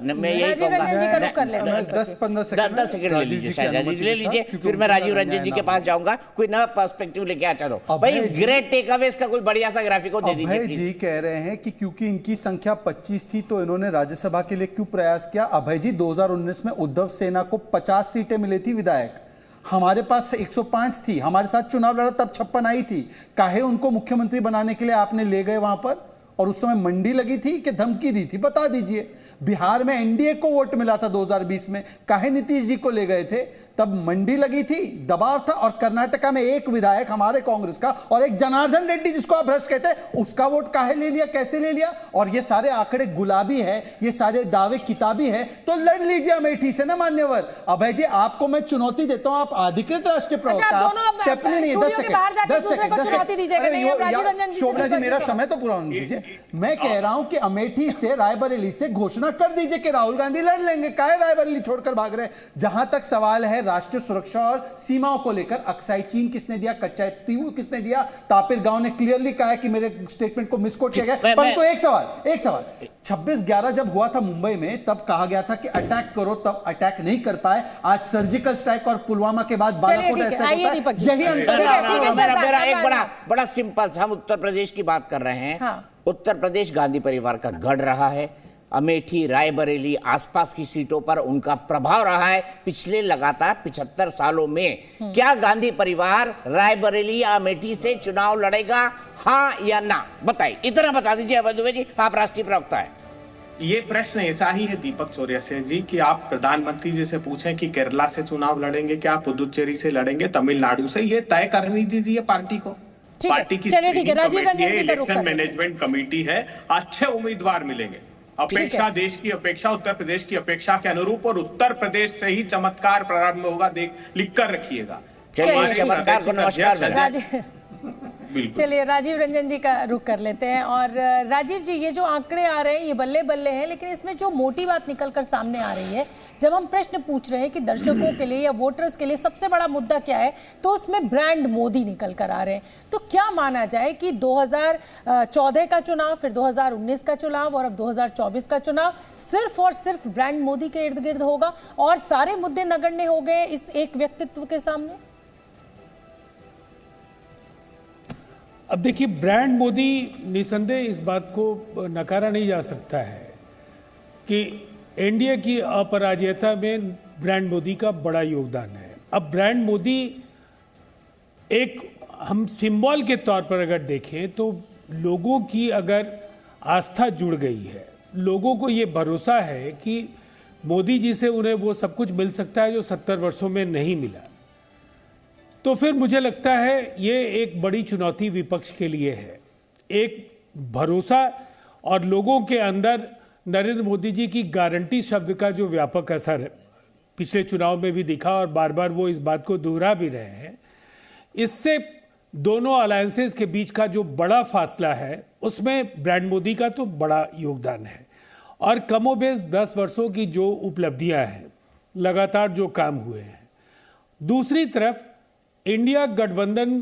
10-15 सेकंड ले लीजिए, शायद ले लीजिए, फिर मैं राजीव रंजन जी के पास जाऊंगा। कोई नया पर्सपेक्टिव लेके आ चलो भाई। ग्रेट टेक अवेज का कोई बढ़िया सा ग्राफिक दे दीजिए। अभय जी कह रहे हैं कि क्योंकि इनकी संख्या 25 थी तो इन्होंने राज्यसभा के लिए क्यों प्रयास किया। अभय जी 2019 में उद्धव सेना को 50 सीटें मिली थी विधायक, हमारे पास 105 थी, हमारे साथ चुनाव लड़ा तब 56 आई थी। काहे उनको मुख्यमंत्री बनाने के लिए आपने ले गए वहां पर, और उस समय मंडी लगी थी कि धमकी दी थी, बता दीजिए। बिहार में एनडीए को वोट मिला था 2020 में, काहे नीतीश जी को ले गए थे? तब मंडी लगी थी, दबाव था। और कर्नाटका में एक विधायक हमारे कांग्रेस का और एक जनार्दन रेड्डी जिसको आप भ्रष्ट कहते हैं, उसका वोट काहे ले लिया, कैसे ले लिया? और ये सारे आंकड़े गुलाबी है, ये सारे दावे किताबी है, तो लड़ लीजिए अमेठी से ना मान्यवर। अभय जी आपको मैं चुनौती देता हूं, आप अधिकृत राष्ट्रीय प्रवक्ता, स्टेपनी नहीं। 10 सेकंड शोभना जी मेरा समय तो पूरा होने दीजिए। मैं कह रहा हूं कि अमेठी से रायबरेली से घोषणा कर दीजिए कि राहुल गांधी लड़ लेंगे, काहे रायबरेली छोड़कर भाग रहे हैं? जहां तक सवाल है राष्ट्रीय सुरक्षा और सीमाओं को लेकर, अक्साई चीन किसने दिया, कच्चा तीवू किसने दिया? तापिर गांव ने क्लियरली कहा है कि मेरे स्टेटमेंट को मिसकोट किया गया। परंतु एक सवाल 26/11 जब हुआ था मुंबई में, तब कहा गया था कि अटैक करो, तब अटैक नहीं कर पाए। आज सर्जिकल स्ट्राइक और पुलवामा के बाद बालाकोट यही अंतर है। मेरा एक बड़ा सिंपल, हम उत्तर प्रदेश की बात कर रहे हैं। उत्तर प्रदेश गांधी परिवार का गढ़ रहा है। अमेठी, रायबरेली, आसपास की सीटों पर उनका प्रभाव रहा है पिछले लगातार 75 सालों में। क्या गांधी परिवार रायबरेली या अमेठी से चुनाव लड़ेगा, हाँ या ना? बताइए, इतना बता दीजिए अभय दुबे जी, आप राष्ट्रीय प्रवक्ता हैं। ये प्रश्न ऐसा ही है दीपक चौरसिया जी कि आप प्रधानमंत्री जी से पूछें कि केरला से चुनाव लड़ेंगे क्या, पुदुचेरी से लड़ेंगे, तमिलनाडु से, ये तय करनी दीजिए पार्टी को। पार्टी की चलिए ठीक है, राजीव रंजन जी का रुख इलेक्शन करें। मैनेजमेंट कमेटी है, अच्छे उम्मीदवार मिलेंगे। अपेक्षा देश की अपेक्षा, उत्तर प्रदेश की अपेक्षा के अनुरूप, और उत्तर प्रदेश से ही चमत्कार प्रारंभ होगा, लिख कर रखिएगा। चलिए चमत्कार को नमस्कार। चलिए राजीव रंजन जी का रुख कर लेते हैं। और राजीव जी, ये जो आंकड़े आ रहे हैं ये बल्ले बल्ले हैं, लेकिन इसमें जो मोटी बात निकल कर सामने आ रही है, जब हम प्रश्न पूछ रहे हैं कि दर्शकों के लिए या वोटर्स के लिए सबसे बड़ा मुद्दा क्या है, तो उसमें ब्रांड मोदी निकल कर आ रहे हैं। तो क्या माना जाए कि 2014 का चुनाव, फिर 2019 का चुनाव और अब 2024 का चुनाव सिर्फ और सिर्फ ब्रांड मोदी के इर्द गिर्द होगा और सारे मुद्दे नगण्य हो गए इस एक व्यक्तित्व के सामने? अब देखिए, ब्रांड मोदी, निसंदेह इस बात को नकारा नहीं जा सकता है कि एनडीए की अपराजयता में ब्रांड मोदी का बड़ा योगदान है। अब ब्रांड मोदी एक, हम सिंबल के तौर पर अगर देखें तो लोगों की अगर आस्था जुड़ गई है, लोगों को ये भरोसा है कि मोदी जी से उन्हें वो सब कुछ मिल सकता है जो 70 वर्षों में नहीं मिला, तो फिर मुझे लगता है ये एक बड़ी चुनौती विपक्ष के लिए है। एक भरोसा और लोगों के अंदर नरेंद्र मोदी जी की गारंटी शब्द का जो व्यापक असर पिछले चुनाव में भी दिखा और बार बार वो इस बात को दोहरा भी रहे हैं, इससे दोनों अलायंसेस के बीच का जो बड़ा फासला है उसमें ब्रांड मोदी का तो बड़ा योगदान है। और कमोबेश 10 वर्षों की जो उपलब्धियां हैं, लगातार जो काम हुए हैं, दूसरी तरफ इंडिया गठबंधन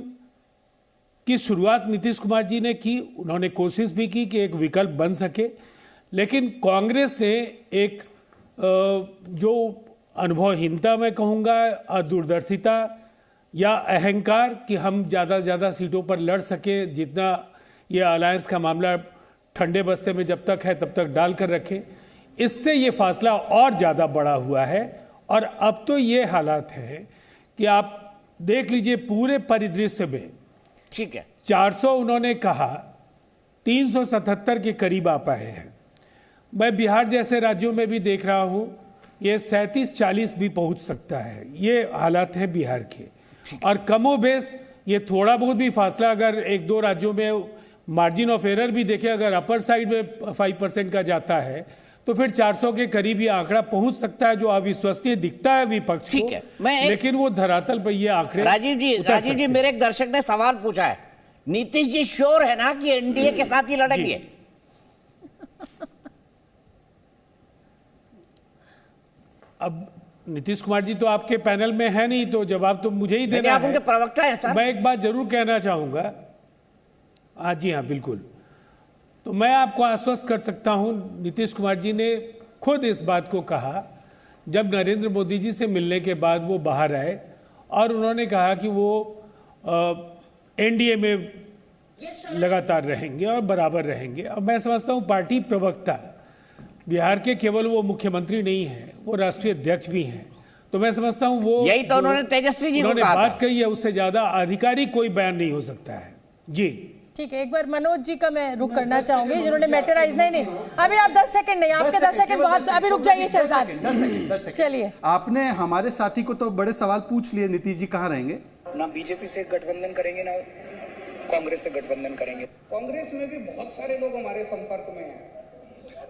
की शुरुआत नीतीश कुमार जी ने की, उन्होंने कोशिश भी की कि एक विकल्प बन सके, लेकिन कांग्रेस ने एक जो अनुभवहीनता मैं कहूँगा, दूरदर्शिता या अहंकार कि हम ज़्यादा से ज़्यादा सीटों पर लड़ सके, जितना ये अलायंस का मामला ठंडे बस्ते में जब तक है तब तक डाल कर रखे, इससे ये फासला और ज़्यादा बड़ा हुआ है। और अब तो ये हालात है कि आप देख लीजिए पूरे परिदृश्य में, ठीक है, 400 उन्होंने कहा, 377 के करीब आ पाए हैं। मैं बिहार जैसे राज्यों में भी देख रहा हूं, ये 37-40 भी पहुंच सकता है। ये हालात हैं बिहार के। और कमोबेश ये थोड़ा बहुत भी फासला अगर एक दो राज्यों में मार्जिन ऑफ एरर भी देखें, अगर अपर साइड में 5% का जाता है तो फिर 400 के करीब ये आंकड़ा पहुंच सकता है, जो अविश्वसनीय दिखता है विपक्ष को। ठीक है, लेकिन वो धरातल पर ये आंकड़े राजीव जी मेरे एक दर्शक ने सवाल पूछा है, नीतीश जी श्योर है ना कि एनडीए के साथ ही लड़ेंगे? अब नीतीश कुमार जी तो आपके पैनल में है नहीं, तो जवाब तो मुझे ही देना है। आप उनके प्रवक्ता हैं सर। मैं एक बात जरूर कहना चाहूंगा, जी हाँ बिल्कुल, तो मैं आपको आश्वस्त कर सकता हूं, नीतीश कुमार जी ने खुद इस बात को कहा जब नरेंद्र मोदी जी से मिलने के बाद वो बाहर आए, और उन्होंने कहा कि वो एनडीए में लगातार रहेंगे और बराबर रहेंगे। और मैं समझता हूं पार्टी प्रवक्ता बिहार के केवल वो मुख्यमंत्री नहीं है, वो राष्ट्रीय अध्यक्ष भी हैं, तो मैं समझता हूं वो यही तो उन्होंने तेजस्वी जी को कहा बात कही है, उससे ज्यादा आधिकारिक कोई बयान नहीं हो सकता है। जी ठीक है, एक बार मनोज जी का मैं रुक करना चाहूंगी, जिन्होंने मेटराइज नहीं अभी आप 10 सेकंड नहीं, आपके 10 सेकंड बहुत, अभी रुक जाइए शहजाद। चलिए, आपने हमारे साथी को तो बड़े सवाल पूछ लिए, नीतीश जी कहाँ रहेंगे? ना बीजेपी से गठबंधन करेंगे ना कांग्रेस से गठबंधन करेंगे। कांग्रेस में भी बहुत सारे लोग हमारे संपर्क में हैं।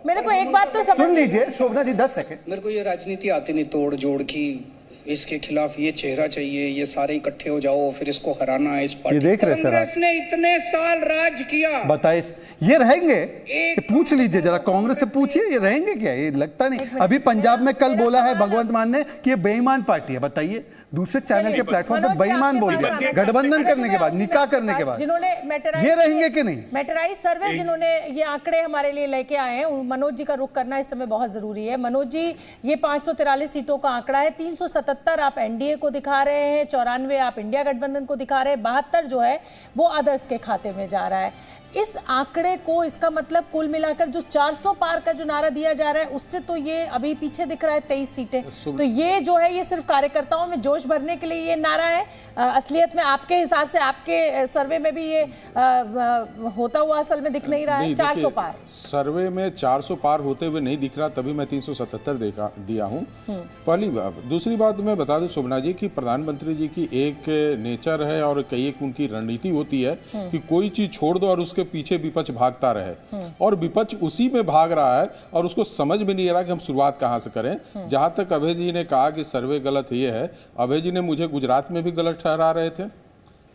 मेरे को एक बात तो समझ सुन लीजिए शोभना जी, 10 सेकंड। मेरे को ये राजनीति आती नहीं, तोड़ जोड़ की, इसके खिलाफ ये चेहरा चाहिए, ये सारे इकट्ठे हो जाओ फिर इसको हराना है। इस पार्टी ये देख रहे सर, कांग्रेस ने इतने साल राज किया, बताइए ये रहेंगे? पूछ लीजिए जरा, कांग्रेस से पूछिए ये रहेंगे क्या? ये लगता नहीं। अभी पंजाब में कल बोला है भगवंत मान ने कि ये बेईमान पार्टी है। बताइए, दूसरे चैनल के प्लेटफॉर्म पर बेईमान बोल दिया गठबंधन करने के बाद, निकाह करने के बाद। जिन्होंने ये रहेंगे कि नहीं? मेटराइज सर्वे जिन्होंने ये आंकड़े हमारे लिए लेके आए हैं, मनोज जी का रुख करना इस समय बहुत जरूरी है। मनोज जी, ये 543 सीटों का आंकड़ा है, 377 आप एनडीए को दिखा रहे हैं, 94 आप इंडिया गठबंधन को दिखा रहे हैं, 72 जो है वो अदर्स के खाते में जा रहा है। इस आंकड़े को, इसका मतलब कुल मिलाकर जो 400 पार का जो नारा दिया जा रहा है उससे तो ये अभी पीछे दिख रहा है 23 सीटें। तो ये जो है ये सिर्फ कार्यकर्ताओं में जोश भरने के लिए ये नारा है। असलियत में आपके हिसाब से, आपके सर्वे में भी ये होता हुआ असल में दिख नहीं रहा है 400 पार। सर्वे में 400 पार होते हुए नहीं दिख रहा, तभी मैं 377 दिया हूँ। पहली बात। दूसरी बात मैं बता दूं शोभना जी कि प्रधानमंत्री जी की एक नेचर है और कई एक उनकी रणनीति होती है कि कोई चीज छोड़ दो और उसके पीछे विपक्ष भागता रहे, और विपक्ष उसी में भाग रहा है और उसको समझ में नहीं आ रहा कि हम शुरुआत कहां से करें। जहां तक अभय जी ने कहा कि सर्वे गलत ये है, अभय जी ने मुझे गुजरात में भी गलत ठहरा रहे थे,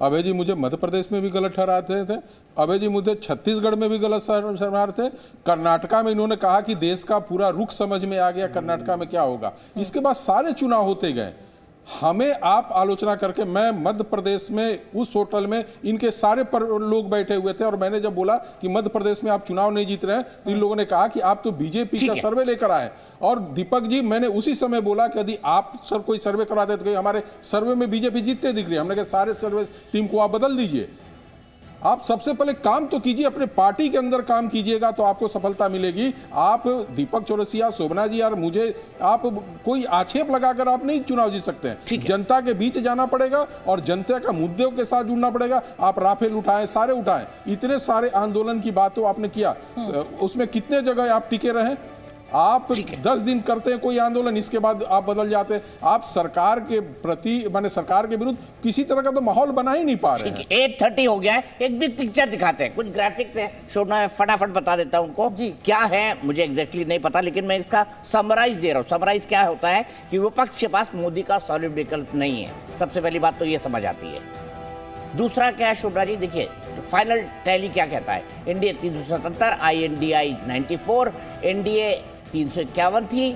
अभय जी मुझे मध्य प्रदेश में भी गलत ठहराते थे, अभय जी मुझे छत्तीसगढ़ में भी गलत ठहरा थे, कर्नाटका में इन्होंने कहा कि देश का पूरा रुख समझ में आ गया कर्नाटका में क्या होगा। इसके बाद सारे चुनाव होते गए, हमें आप आलोचना करके, मैं मध्य प्रदेश में उस होटल में इनके सारे लोग बैठे हुए थे और मैंने जब बोला कि मध्य प्रदेश में आप चुनाव नहीं जीत रहे हैं तो इन लोगों ने कहा कि आप तो बीजेपी का सर्वे लेकर आए। और दीपक जी, मैंने उसी समय बोला कि यदि आप सर कोई सर्वे कराते तो हमारे सर्वे में बीजेपी जीतते दिख रही है। हमने कहा सारे सर्वे टीम को आप बदल दीजिए, आप सबसे पहले काम तो कीजिए, अपने पार्टी के अंदर काम कीजिएगा तो आपको सफलता मिलेगी। आप दीपक चौरसिया, शोभना जी और मुझे आप कोई आक्षेप लगाकर आप नहीं चुनाव जीत सकते हैं। जनता के बीच जाना पड़ेगा और जनता का मुद्दों के साथ जुड़ना पड़ेगा। आप राफेल उठाएं, सारे उठाएं, इतने सारे आंदोलन की बातों आपने किया, उसमें कितने जगह आप टिके रहे? आप 10 दिन करते हैं कोई आंदोलन, इसके बाद आप बदल जाते हैं। आप सरकार के प्रति, माने सरकार के विरुद्ध किसी तरह का तो माहौल बना ही नहीं पा रहे हैं। 8:30 हो गया है, एक बिग पिक्चर दिखाते हैं, कुछ ग्राफिक्स है शोभना, मैं फटाफट बता देता हूं उनको क्या है, मुझे एग्जैक्टली नहीं पता, लेकिन मैं इसका समराइज दे रहा हूं। समराइज क्या होता है कि विपक्ष के पास मोदी का सॉलिड विकल्प नहीं है, सबसे पहली बात तो ये समझ आती है। दूसरा क्या है शोभना जी, देखिए फाइनल टैली क्या कहता है। एनडीए 377, INDI 94, एनडीए 351 थी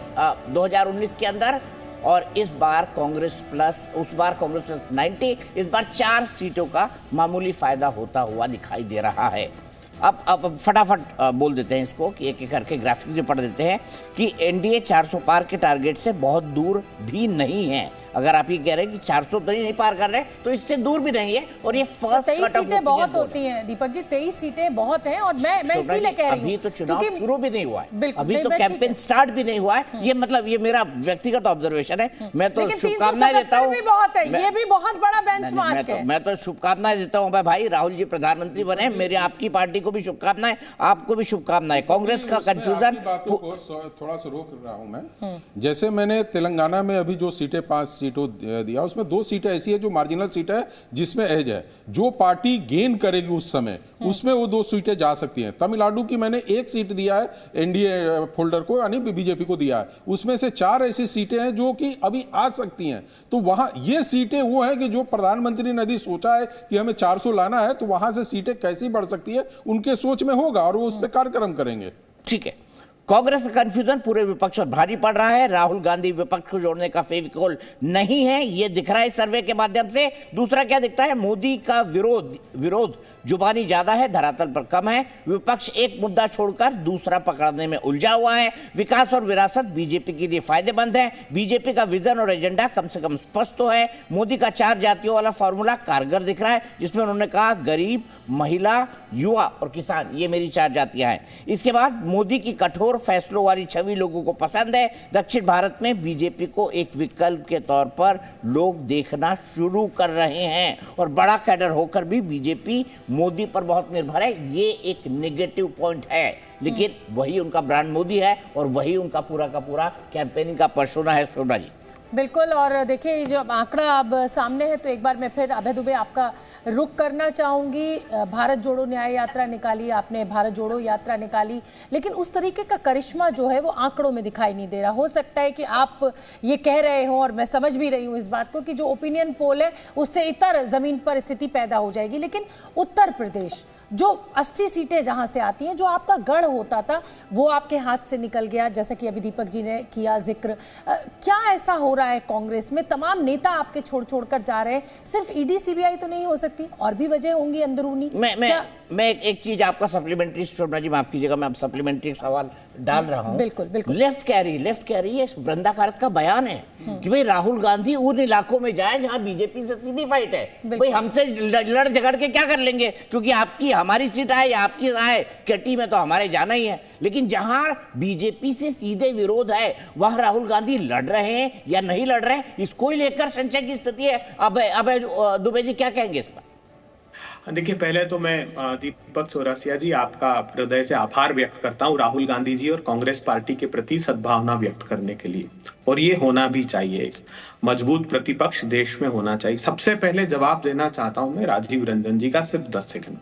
2019 के अंदर, और इस बार कांग्रेस प्लस, उस बार कांग्रेस प्लस 90, इस बार 4 सीटों का मामूली फायदा होता हुआ दिखाई दे रहा है। अब फटाफट बोल देते हैं इसको कि एक एक करके ग्राफिक्स में पढ़ देते हैं कि एनडीए 400 पार के टारगेट से बहुत दूर भी नहीं है। अगर आप ये कह रहे हैं कि 400 तो नहीं पार कर रहे तो इससे दूर भी नहीं है, और ये फर्स्ट 23 सीटें बहुत होती हैं दीपक जी, 23 सीटें बहुत हैं। और मैं इसीलिए कह रही हूं, अभी तो चुनाव शुरू भी नहीं हुआ है, बिल्कुल अभी तो कैंपेन स्टार्ट भी नहीं हुआ है। ये मतलब ये मेरा व्यक्तिगत ऑब्जर्वेशन है। मैं तो शुभकामनाएं देता हूं, ये भी बहुत बड़ा बेंचमार्क है। मैं तो शुभकामनाएं देता हूं भाई, राहुल जी प्रधानमंत्री बने, मेरी आपकी पार्टी को भी शुभकामनाएं, आपको भी शुभकामनाएं। कांग्रेस का कंफ्यूजन थोड़ा सा रोक रहा हूं मैं। जैसे मैंने तेलंगाना में अभी जो सीटें 5 सीटों दिया, उसमें 2 सीटें ऐसी है जो मार्जिनल सीट है, जिसमें एज है, जो पार्टी गेन करेगी उस समय उसमें वो 2 सीटें जा सकती हैं। तमिलनाडु की मैंने 1 सीट दिया है एनडीए फोल्डर को, यानी बीजेपी को दिया है, उसमें से 4 ऐसी सीटें हैं जो कि अभी आ सकती हैं। तो वहां ये सीटें वो है कि जो प्रधानमंत्री ने यदि सोचा है कि हमें 400 लाना है तो वहां से सीटें कैसी बढ़ सकती है उनके सोच में होगा और वो उस पर कार्यक्रम करेंगे। ठीक है, कांग्रेस का कंफ्यूजन पूरे विपक्ष पर भारी पड़ रहा है। राहुल गांधी विपक्ष को जोड़ने का फेविकोल नहीं है, ये दिख रहा है सर्वे के माध्यम से। दूसरा क्या दिखता है, मोदी का विरोध जुबानी ज्यादा है, धरातल पर कम है। विपक्ष एक मुद्दा छोड़कर दूसरा पकड़ने में उलझा हुआ है। विकास और विरासत बीजेपी के लिए फायदेमंद है। बीजेपी का विजन और एजेंडा कम से कम स्पष्ट तो है। मोदी का 4 जातियों वाला फॉर्मूला कारगर दिख रहा है, जिसमें उन्होंने कहा गरीब, महिला, युवा और किसान, ये मेरी 4 जातियां हैं। इसके बाद मोदी की कठोर फैसलों वाली छवि लोगों को पसंद है। दक्षिण भारत में बीजेपी को एक विकल्प के तौर पर लोग देखना शुरू कर रहे हैं, और बड़ा कैडर होकर भी बीजेपी मोदी पर बहुत निर्भर है। ये एक नेगेटिव पॉइंट है, लेकिन वही उनका ब्रांड मोदी है और वही उनका पूरा का पूरा कैंपेनिंग का पर्सोना है। शोभना जी बिल्कुल, और देखिए जब आंकड़ा अब सामने है तो एक बार मैं फिर अभय दुबे आपका रुख करना चाहूँगी। भारत जोड़ो न्याय यात्रा निकाली आपने, भारत जोड़ो यात्रा निकाली, लेकिन उस तरीके का करिश्मा जो है वो आंकड़ों में दिखाई नहीं दे रहा। हो सकता है कि आप ये कह रहे हो, और मैं समझ भी रही हूँ इस बात को, कि जो ओपिनियन पोल है उससे इतर ज़मीन पर स्थिति पैदा हो जाएगी, लेकिन उत्तर प्रदेश जो 80 सीटें जहाँ से आती हैं, जो आपका गढ़ होता था वो आपके हाथ से निकल गया, जैसा कि अभी दीपक जी ने किया जिक्र। क्या ऐसा हो रहा है कांग्रेस में, तमाम नेता आपके छोड़ कर जा रहे हैं, सिर्फ ईडी सीबीआई तो नहीं हो सकती, और भी वजह होंगी अंदरूनी। मैं एक चीज आपका सप्लीमेंट्री, शोभना जी माफ कीजिएगा, मैं अब सप्लीमेंट्री सवाल डाल रहा हूं। बिल्कुल लेफ्ट कैरी ये वृंदा कारत का बयान है कि भाई राहुल गांधी उन इलाकों में जाए जहां बीजेपी से सीधी फाइट है। भाई हमसे लड़ झगड़ के क्या कर लेंगे, क्योंकि आपकी हमारी सीट आए या आपकी आए, केटी में तो हमारे जाना ही है। लेकिन जहां बीजेपी से सीधे विरोध है वहां राहुल गांधी लड़ रहे हैं या नहीं लड़ रहे हैं, इसको ही लेकर संशय की स्थिति है। अब दुबे जी क्या कहेंगे इस पर? देखिए, पहले तो मैं दीपक चौरसिया जी आपका हृदय से आभार व्यक्त करता हूं राहुल गांधी जी और कांग्रेस पार्टी के प्रति सद्भावना व्यक्त करने के लिए, और ये होना भी चाहिए। एक मजबूत प्रतिपक्ष देश में होना चाहिए। सबसे पहले जवाब देना चाहता हूं मैं राजीव रंजन जी का, सिर्फ 10 सेकंड।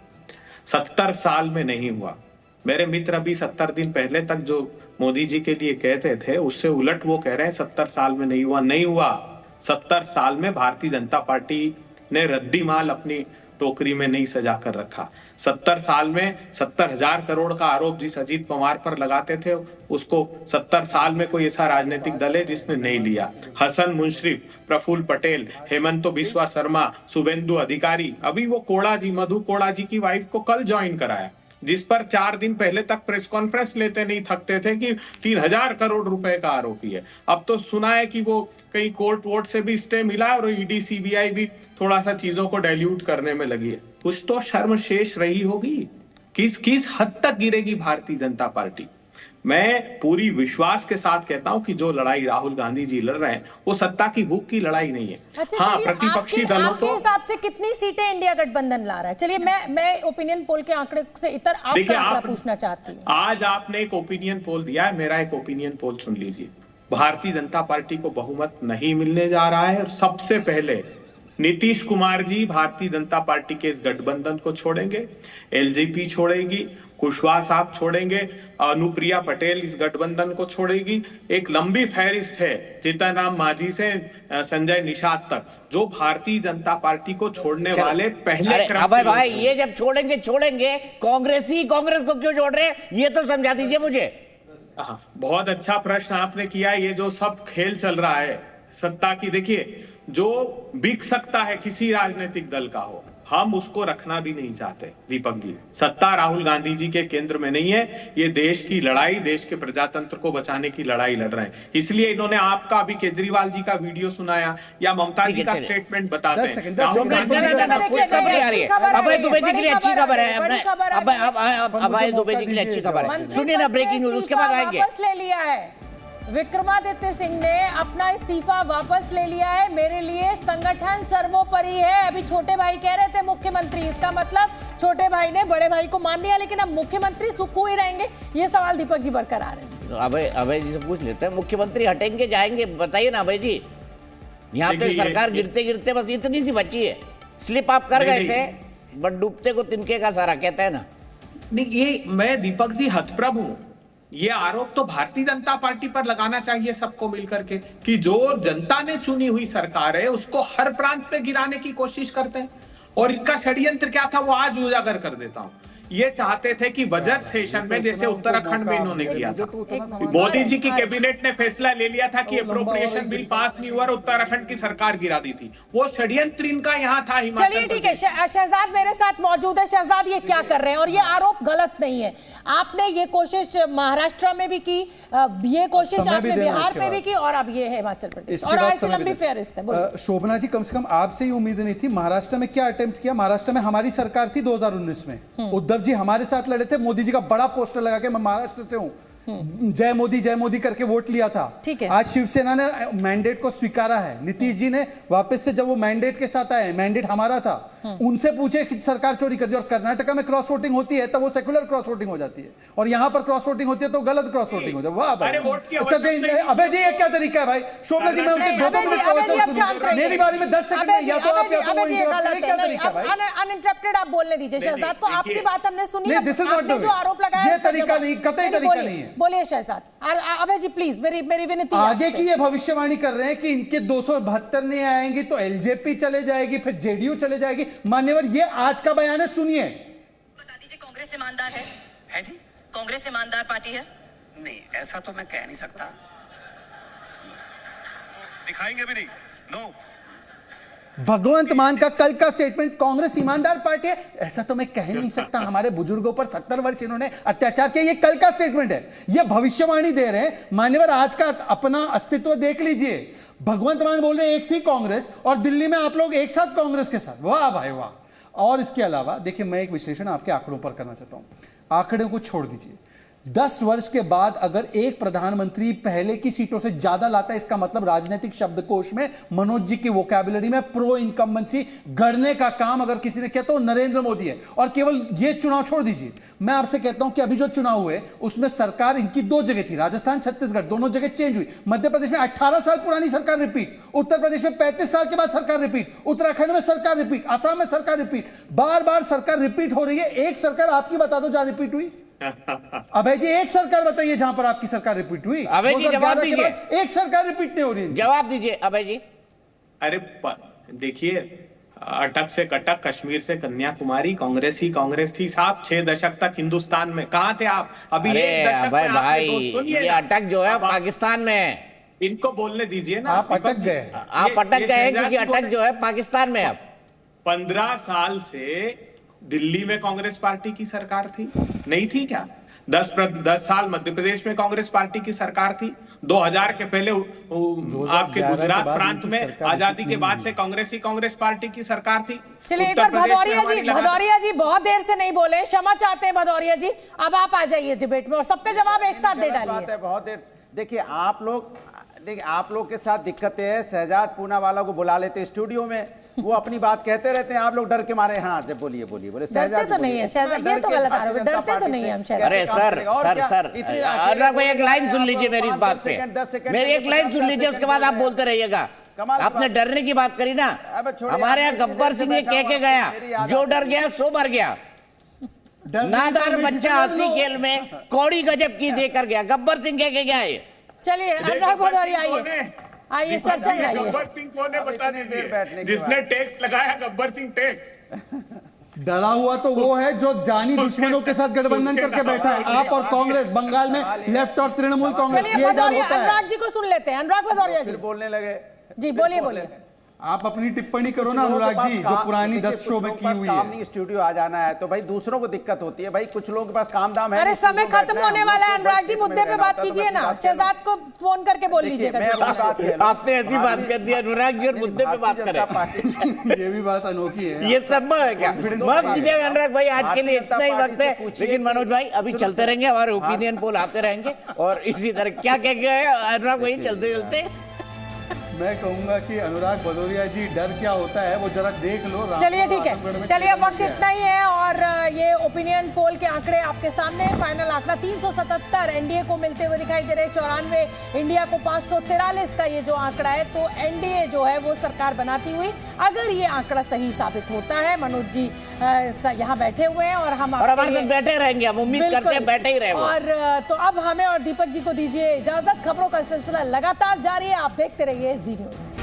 70 साल में नहीं हुआ। मेरे मित्र अभी 70 दिन पहले तक जो मोदी जी के लिए कहते थे उससे उलट वो कह रहे हैं 70 साल में नहीं हुआ। नहीं हुआ। 70 साल में भारतीय जनता पार्टी ने रद्दी माल अपनी टोकरी में नहीं सजा कर रखा। 70 साल में 70,000 करोड़ का आरोप जिस अजीत पवार पर लगाते थे, उसको 70 साल में कोई ऐसा राजनीतिक दल है जिसने नहीं लिया। हसन मुश्रीफ, प्रफुल्ल पटेल, हेमंत बिस्वा शर्मा, शुभेंदु अधिकारी, अभी वो कोड़ा जी, मधु कोड़ा जी की वाइफ को कल ज्वाइन कराया, जिस पर 4 दिन पहले तक प्रेस कॉन्फ्रेंस लेते नहीं थकते थे कि 3,000 करोड़ रुपए का आरोपी है। अब तो सुना है कि वो कहीं कोर्ट वोट से भी स्टे मिला और ईडी सीबीआई भी थोड़ा सा चीजों को डाइल्यूट करने में लगी है। कुछ तो शर्म शेष रही होगी। किस हद तक गिरेगी भारतीय जनता पार्टी? मैं पूरी विश्वास के साथ कहता हूं कि जो लड़ाई राहुल गांधी जी लड़ रहे हैं वो सत्ता की भूख की लड़ाई नहीं है। अच्छा, हाँ, प्रतिपक्षी दलों आपके हिसाब से कितनी सीटें इंडिया गठबंधन ला रहा है? चलिए मैं ओपिनियन पोल के आंकड़े से इतर आपका आंकड़ा पूछना चाहती हूँ। आज आपने एक ओपिनियन पोल दिया है, मेरा एक ओपिनियन पोल सुन लीजिए। भारतीय जनता पार्टी को बहुमत नहीं मिलने जा रहा है और सबसे पहले नीतीश कुमार जी भारतीय जनता पार्टी के इस गठबंधन को छोड़ेंगे, एलजेपी छोड़ेगी, कुशवाहा साहब छोड़ेंगे, अनुप्रिया पटेल इस गठबंधन को छोड़ेगी। एक लंबी फहरिस्त है जीतन राम मांझी से संजय निषाद तक, जो भारतीय जनता पार्टी को छोड़ने वाले पहले क्रम। अबे भाई, ये जब छोड़ेंगे कांग्रेस को क्यों जोड़ रहे हैं, ये तो समझा दीजिए मुझे। बहुत अच्छा प्रश्न आपने किया। ये जो सब खेल चल रहा है सत्ता की, देखिए जो बिक सकता है किसी राजनीतिक दल का हो, हम उसको रखना भी नहीं चाहते दीपक जी। सत्ता राहुल गांधी जी के केंद्र में नहीं है। ये देश की लड़ाई, देश के प्रजातंत्र को बचाने की लड़ाई लड़ रहे हैं। इसलिए इन्होंने आपका अभी केजरीवाल जी का वीडियो सुनाया या ममता जी का स्टेटमेंट बताते हैं। अभय दुबे जी के लिए अच्छी खबर है। अभय दुबे जी के लिए अच्छी खबर है, सुनिए ना ब्रेकिंग न्यूज, उसके बाद आएंगे। वापस ले लिया है विक्रमादित्य सिंह ने, अपना इस्तीफा वापस ले लिया है। मेरे लिए संगठन सर्वोपरि है। अभी छोटे भाई कह रहे थे मुख्यमंत्री, इसका मतलब छोटे भाई ने बड़े भाई को मान लिया, लेकिन अब मुख्यमंत्री सुक्कू ही रहेंगे। ये सवाल दीपक जी बरकरार है। तो अभय जी से पूछ लेते हैं, मुख्यमंत्री हटेंगे जाएंगे, बताइए ना अभय जी। यहाँ पे सरकार गिरते गिरते बस इतनी सी बची है। स्लिप आप कर गए थे, बट डूबते को तिनके का सारा, कहते हैं ना। नहीं, ये मैं दीपक जी हतप्रभ हूं। ये आरोप तो भारतीय जनता पार्टी पर लगाना चाहिए सबको मिलकर के, कि जो जनता ने चुनी हुई सरकार है उसको हर प्रांत में गिराने की कोशिश करते हैं। और इनका षड्यंत्र क्या था वो आज उजागर कर देता हूं। ये चाहते थे कि बजट सेशन में, जैसे उत्तराखंड में इन्होंने किया था, मोदी जी की कैबिनेट ने फैसला ले लिया था कि अप्रोप्रिएशन बिल पास नहीं हुआ और उत्तराखंड की सरकार गिरा दी थी। वो षड्यंत्र इनका यहाँ था। चलिए ठीक है, शहजाद मेरे साथ मौजूद है। शहजाद, ये क्या कर रहे हैं? और ये आरोप गलत नहीं है। आपने ये कोशिश महाराष्ट्र में भी की, ये कोशिश आपने बिहार में भी की, और अब ये है हिमाचल प्रदेश, और ऐसी लंबी फेहरिस्त है। शोभना जी, कम से कम आपसे ही उम्मीद नहीं थी। महाराष्ट्र में क्या अटेम्प्ट किया? महाराष्ट्र में हमारी सरकार थी 2019 में, उद्धव जी हमारे साथ लड़े थे, मोदी जी का बड़ा पोस्टर लगा के मैं महाराष्ट्र से हूं, जय मोदी करके वोट लिया था। ठीक है। आज शिवसेना ने मैंडेट को स्वीकारा है। नीतीश जी ने वापस से जब वो मैंडेट के साथ आए, मैंडेट हमारा था, उनसे पूछे कि सरकार चोरी कर दी। और कर्नाटका में क्रॉस वोटिंग होती है तब वो सेकुलर क्रॉस वोटिंग हो जाती है, और यहां पर क्रॉस वोटिंग होती है तो गलत क्रॉस वोटिंग हो जाती है। वाह भाई, अच्छा अभय जी ये क्या तरीका है भाई? शोभना जी, मैं उनके 2 मिनट का वचन सुनूं, मेरी बारी में 10 सेकंड में या तो आप या तो वो इंटरप्ट। क्या तरीका भाई? अनइंटरप्टेड आप बोलने दीजिए शहजाद को। आपकी बात हमने सुनी, दिस इज नॉट जो आरोप लगाया ये तरीका नहीं, कतई तरीका नहीं है। बोलिए शहजाद। अभय जी प्लीज, मेरी विनती। आगे की ये भविष्यवाणी कर रहे हैं कि इनके 272 नहीं आएंगी तो एलजेपी चले जाएगी, फिर जेडीयू चले जाएगी। मान्यवर, ये आज का बयान है, सुनिए। बता दीजिए, कांग्रेस ईमानदार है जी? कांग्रेस ईमानदार पार्टी है? नहीं, ऐसा तो मैं कह नहीं सकता। दिखाएंगे भी नहीं। नो। भगवंत मान का कल का स्टेटमेंट, कांग्रेस ईमानदार पार्टी है, ऐसा तो मैं कह नहीं सकता। हमारे बुजुर्गों पर 70 वर्ष इन्होंने अत्याचार किया, ये कल का स्टेटमेंट है, ये भविष्यवाणी दे रहे हैं। मान्यवर आज का अपना अस्तित्व देख लीजिए। भगवंत मान बोल रहे एक थी कांग्रेस और दिल्ली में आप लोग एक साथ कांग्रेस के साथ, वाह भाई वाह। और इसके अलावा देखिए, मैं एक विश्लेषण आपके आंकड़ों पर करना चाहता हूं। आंकड़ों को छोड़ दीजिए, 10 वर्ष के बाद अगर एक प्रधानमंत्री पहले की सीटों से ज्यादा लाता है, इसका मतलब राजनीतिक शब्दकोश में, मनोज जी की वोकैबुलरी में प्रो इनकम्बेंसी गढ़ने का काम अगर किसी ने किया तो नरेंद्र मोदी है। और केवल ये चुनाव छोड़ दीजिए, मैं आपसे कहता हूं कि अभी जो चुनाव हुए उसमें सरकार इनकी 2 जगह थी, राजस्थान छत्तीसगढ़, दोनों जगह चेंज हुई। मध्य प्रदेश में 18 साल पुरानी सरकार रिपीट, उत्तर प्रदेश में 35 साल के बाद सरकार रिपीट, उत्तराखंड में सरकार रिपीट, असम में सरकार रिपीट, बार बार सरकार रिपीट हो रही है। एक सरकार आपकी बता दो जहां रिपीट हुई। अभय जी एक सरकार बताइए जहां पर आपकी सरकार रिपीट हुई। अभय जी जवाब दीजिए। एक सरकार रिपीट नहीं हो रही, जवाब दीजिए अभय जी। अरे देखिए, अटक से कटक, कश्मीर से कन्याकुमारी, कांग्रेस ही कांग्रेस थी साहब 6 दशक तक हिंदुस्तान में। कहाँ थे आप? अभी 1 दशक में भाई, ये अटक जो है पाकिस्तान में है। इनको बोलने दीजिए ना। आप अटक गए, आप अटक गए क्योंकि अटक जो है पाकिस्तान में। अब 15 साल से दिल्ली में कांग्रेस पार्टी की सरकार थी, नहीं थी क्या? 10 साल मध्य प्रदेश में कांग्रेस पार्टी की सरकार थी। 2000 के पहले आपके गुजरात प्रांत में आजादी के बाद से कांग्रेस पार्टी की सरकार थी। चलिए एक बार भदौरिया जी बहुत देर से नहीं बोले, क्षमा चाहते हैं भदौरिया जी। अब आप आ जाइए डिबेट में और सबके जवाब एक साथ दे डालिए। बहुत देर देखिए, आप लोग के साथ दिक्कत है, शहजाद पूनावाला को बुला लेते स्टूडियो में, वो अपनी बात कहते रहते हैं, आप लोग डर के मारे। हाँ जब बोलिए डरते तो नहीं है शहजाद, ये तो गलत आरोप है, डरते तो नहीं है हम शहजाद। अरे सर अनुराग भाई एक लाइन सुन लीजिए मेरी इस बात पे, मेरी एक लाइन सुन लीजिए, उसके बाद आप बोलते रहिएगा। आपने डरने की बात करी ना, हमारे यहाँ गब्बर सिंह ये कह के गया, जो डर गया सो मर गया। नादार बच्चा हंसी खेल में कौड़ी गजब की देकर गया, गब्बर सिंह कह के गया है। चलिए अनुराग भदौरिया आइए चर्चा में आइए। गब्बर सिंह कौन है बता दीजिए, जिसने टैक्स लगाया गब्बर सिंह टैक्स। डरा हुआ तो वो है जो जानी दुश्मनों के साथ गठबंधन करके बैठा है। आप और कांग्रेस, बंगाल में लेफ्ट और तृणमूल कांग्रेस, ये डर होता है। अनुराग जी को सुन लेते हैं। अनुराग भदौरिया जी बोलने लगे जी, बोलिए। आप अपनी टिप्पणी करो ना अनुराग जी, जो पुरानी 10 शो में की हुई है। स्टूडियो आ जाना है तो भाई दूसरों को दिक्कत होती है, भाई कुछ लोगों के पास काम दाम है। अरे समय खत्म होने वाला है अनुराग जी, मुद्दे पे बात कीजिए ना, शहजाद को फोन करके बोल लीजिएगा। आपने ऐसी बात कर दी अनुराग जी और मुद्दे पे बात करें, ये भी बात अनोखी है। ये संभव है क्या? माफ कीजिएगा अनुराग भाई, आज के लिए इतना ही वक्त है, लेकिन मनोज भाई अभी चलते रहेंगे, हमारे ओपिनियन पोल आते रहेंगे और इसी तरह क्या कह गए अनुराग भाई चलते चलते। मैं कहूंगा कि अनुराग भदौरिया जी डर क्या होता है वो जरा देख लो। चलिए ठीक है, चलिए वक्त इतना ही है और ये ओपिनियन पोल के आंकड़े आपके सामने। फाइनल आंकड़ा 377 एनडीए को मिलते हुए दिखाई दे रहे, 94 इंडिया को 543 का ये जो आंकड़ा है, तो एनडीए जो है वो सरकार बनाती हुई, अगर ये आंकड़ा सही साबित होता है, मनोज जी यहाँ बैठे हुए हैं और हम हमारे साथ बैठे रहेंगे, हम उम्मीद करते हैं बैठे ही रहे। और तो अब हमें और दीपक जी को दीजिए इजाजत। खबरों का सिलसिला लगातार जारी है, आप देखते रहिए जी न्यूज़।